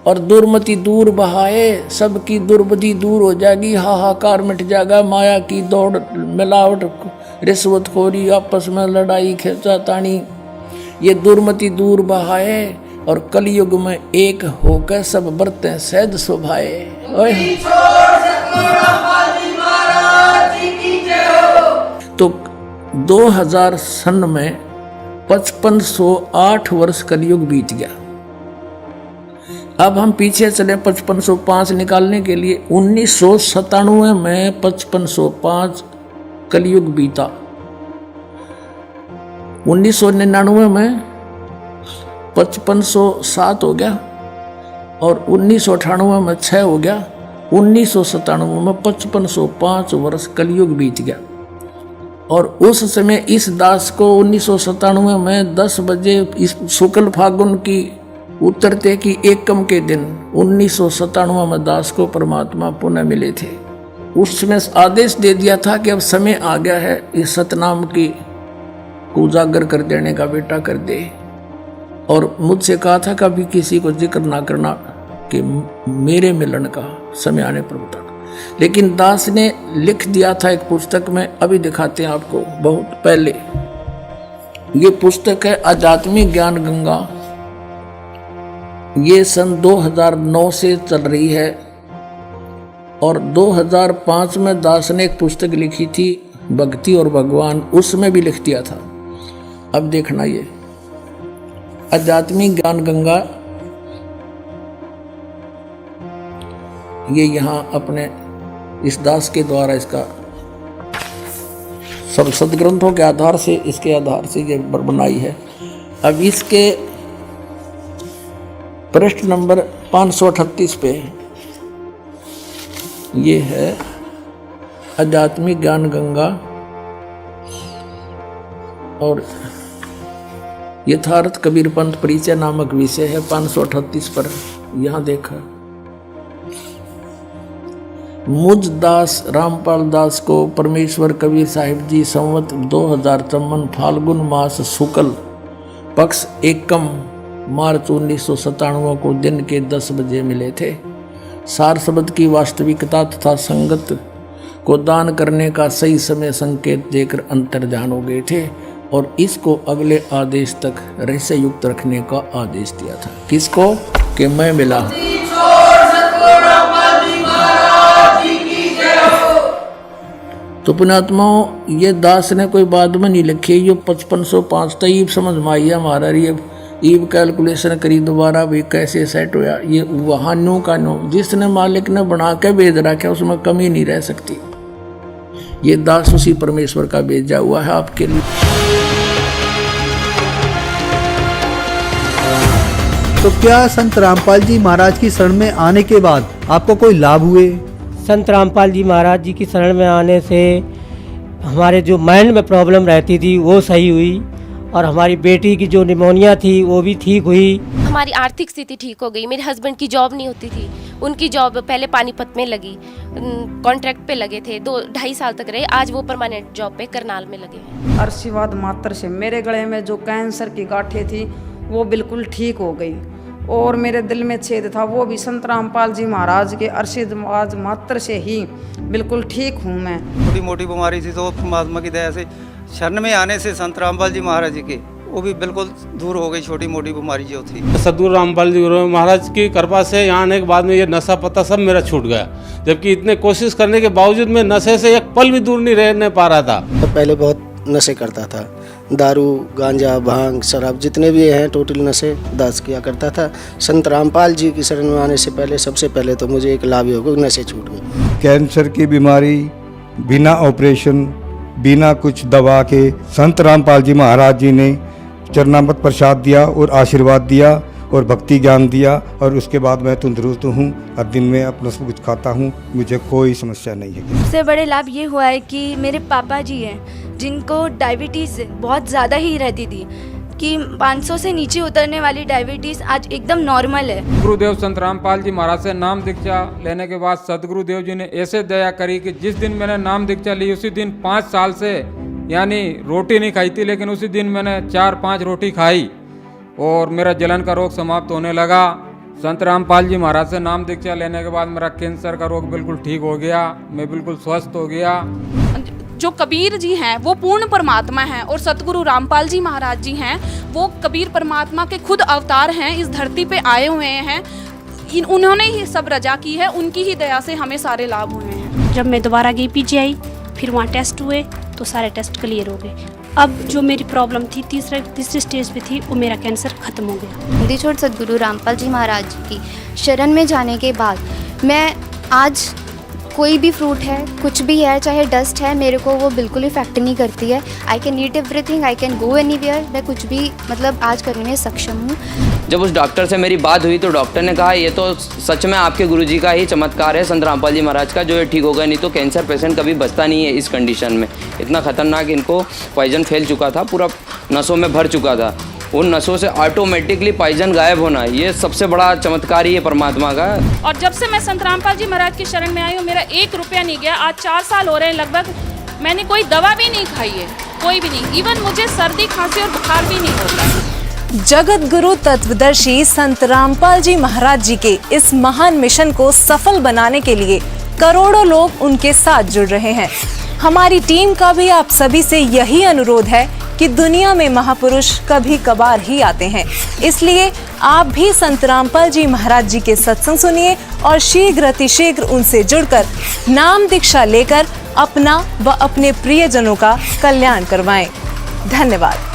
और दुर्मति दूर बहाए, सबकी दुर्बुद्धि दूर हो जाएगी, हाहाकार मिट जाएगा, माया की दौड़, मिलावट, रिश्वतखोरी, आपस में लड़ाई खींचातानी, ये दुर्मति दूर बहाए और कलयुग में एक होकर सब बरतें सहज शोभाए। तो 2000 सन में 5508 वर्ष कलयुग बीत गया। अब हम पीछे चले 5505 निकालने के लिए। 1997 में 5505 कलयुग बीता, 1999 में 5507 हो गया और 1998 में 6 हो गया, 1997 में 5505 वर्ष कलयुग बीत गया। और उस समय इस दास को 1997 में 10 बजे इस शुक्ल फागुन की उतरते की एकम के दिन 1997 में दास को परमात्मा पुनः मिले थे। उसमें आदेश दे दिया था कि अब समय आ गया है इस सतनाम की को उजागर कर देने का, बेटा कर दे। और मुझसे कहा था कभी किसी को जिक्र ना करना कि मेरे मिलन का समय आने पर बता। लेकिन दास ने लिख दिया था एक पुस्तक में, अभी दिखाते हैं आपको, बहुत पहले। ये पुस्तक है आध्यात्मिक ज्ञान गंगा, ये सन 2009 से चल रही है। और 2005 में दास ने एक पुस्तक लिखी थी भक्ति और भगवान, उसमें भी लिख दिया था। अब देखना ये आध्यात्मिक ज्ञान गंगा, ये यहाँ अपने इस दास के द्वारा इसका सब सदग्रंथों के आधार से, इसके आधार से ये बनाई है। अब इसके पृष्ठ नंबर 538 पे ये है आध्यात्मिक ज्ञान गंगा और यथार्थ कबीर पंथ परिचय नामक विषय है। 538 पर यहाँ देखा, मुझ दास रामपाल दास को परमेश्वर कबीर साहिब जी संवत 2053 फाल्गुन मास शुक्ल पक्ष एकम मार्च 1997 को दिन के 10 बजे मिले थे। सार शब्द की वास्तविकता तथा संगत को दान करने का सही समय संकेत देकर अंतर्ध्यान हो गए थे और इसको अगले आदेश तक रहस्य युक्त रखने का आदेश दिया था। किसको? कि मैं मिला। तो पुण्यात्माओं, ये दास ने कोई बाद में नहीं लिखी, ये 5505 तो ईब समझ में आई हमारा। ये ईब कैलकुलेशन करी दोबारा भी कैसे सेट होया। ये वहाँ नो का नो जिसने मालिक ने बना के भेज रखा उसमें कमी नहीं रह सकती। ये दास उसी परमेश्वर का भेजा हुआ है आपके लिए। तो क्या संत रामपाल जी महाराज की शरण में आने के बाद आपको कोई लाभ हुए? संत रामपाल जी महाराज जी की शरण में आने से हमारे जो माइंड में प्रॉब्लम रहती थी वो सही हुई और हमारी बेटी की जो निमोनिया थी वो भी ठीक हुई। हमारी आर्थिक स्थिति ठीक हो गई। मेरे हस्बैंड की जॉब नहीं होती थी, उनकी जॉब पहले पानीपत में लगी, कॉन्ट्रैक्ट पे लगे थे, 2-2.5 साल तक रहे। आज वो परमानेंट जॉब पे करनाल में लगे हैं। आशीर्वाद मात्र से मेरे गले में जो कैंसर की गांठें थी वो बिल्कुल ठीक हो गई और मेरे दिल में छेद था वो भी संत रामपाल जी महाराज के आशीर्वाद मात्र से ही बिल्कुल ठीक हूँ मैं। छोटी मोटी बीमारी थी तो परमात्मा की दया से शरण में आने से संत रामपाल जी महाराज जी के वो भी बिल्कुल दूर हो गई छोटी मोटी बीमारी जो थी। सदगुरु रामपाल जी महाराज की कृपा से यहाँ आने के बाद में ये नशा पता सब मेरा छूट गया, जबकि इतने कोशिश करने के बावजूद मैं नशे से एक पल भी दूर नहीं रहने पा रहा था। तो पहले बहुत नशे करता था, दारू गांजा भांग शराब जितने भी हैं टोटल नशे दास किया करता था। संत रामपाल जी की शरण में आने से पहले सबसे पहले तो मुझे एक लाभ हो गया, नशे छूट गए। कैंसर की बीमारी बिना ऑपरेशन बिना कुछ दवा के संत रामपाल जी महाराज जी ने चरणामृत प्रसाद दिया और आशीर्वाद दिया और भक्ति ज्ञान दिया और उसके बाद मैं तंदुरुस्त हूँ और दिन में अपना सब कुछ खाता हूँ, मुझे कोई समस्या नहीं है। सबसे बड़े लाभ ये हुआ है कि मेरे पापा जी हैं जिनको डायबिटीज़ बहुत ज़्यादा ही रहती थी कि 500 से नीचे उतरने वाली डायबिटीज़ आज एकदम नॉर्मल है। गुरुदेव संत रामपाल जी महाराज से नाम दीक्षा लेने के बाद सदगुरुदेव जी ने ऐसे दया करी कि जिस दिन मैंने नाम दीक्षा ली उसी दिन 5 साल से यानी रोटी नहीं खाई थी, लेकिन उसी दिन मैंने 4-5 रोटी खाई और मेरा जलन का रोग समाप्त होने लगा। संत रामपाल जी महाराज से नाम दीक्षा लेने के बाद मेरा कैंसर का रोग बिल्कुल ठीक हो गया, मैं बिल्कुल स्वस्थ हो गया। जो कबीर जी हैं वो पूर्ण परमात्मा हैं और सतगुरु रामपाल जी महाराज जी हैं वो कबीर परमात्मा के खुद अवतार हैं, इस धरती पे आए हुए हैं। उन्होंने ही सब रजा की है, उनकी ही दया से हमें सारे लाभ हुए हैं। जब मैं दोबारा गई पीजीआई, फिर वहाँ टेस्ट हुए तो सारे टेस्ट क्लियर हो गए। अब जो मेरी प्रॉब्लम थी तीसरे स्टेज पे थी, वो मेरा कैंसर खत्म हो गया। हिंदी छोड़ सतगुरु रामपाल जी महाराज की शरण में जाने के बाद मैं आज कोई भी फ्रूट है, कुछ भी है, चाहे डस्ट है, मेरे को वो बिल्कुल इफेक्ट नहीं करती है। I can eat everything, I can go anywhere, मैं कुछ भी मतलब आज करने में सक्षम हूँ। जब उस डॉक्टर से मेरी बात हुई तो डॉक्टर ने कहा ये तो सच में आपके गुरुजी का ही चमत्कार है संत रामपाल जी महाराज का, जो ये ठीक होगा, नहीं तो कैंसर पेशेंट कभी बचता नहीं है इस कंडीशन में। इतना खतरनाक इनको पॉइजन फैल चुका था, पूरा नसों में भर चुका था। उन नसों से ऑटोमेटिकली पॉइजन गायब होना, ये सबसे बड़ा चमत्कार ही है परमात्मा का। और जब से मैं संत रामपाल जी महाराज की शरण में आई हूँ, मेरा 1 रुपया नहीं गया। आज 4 साल हो रहे हैं लगभग, मैंने कोई दवा भी नहीं खाई है, कोई भी नहीं। इवन मुझे सर्दी खांसी और बुखार भी नहीं होता। जगत गुरु तत्वदर्शी संत रामपाल जी महाराज जी के इस महान मिशन को सफल बनाने के लिए करोड़ों लोग उनके साथ जुड़ रहे हैं। हमारी टीम का भी आप सभी से यही अनुरोध है कि दुनिया में महापुरुष कभी कभार ही आते हैं, इसलिए आप भी संत रामपाल जी महाराज जी के सत्संग सुनिए और शीघ्र अतिशीघ्र उनसे जुड़कर नाम दीक्षा लेकर अपना व अपने प्रियजनों का कल्याण करवाएं। धन्यवाद।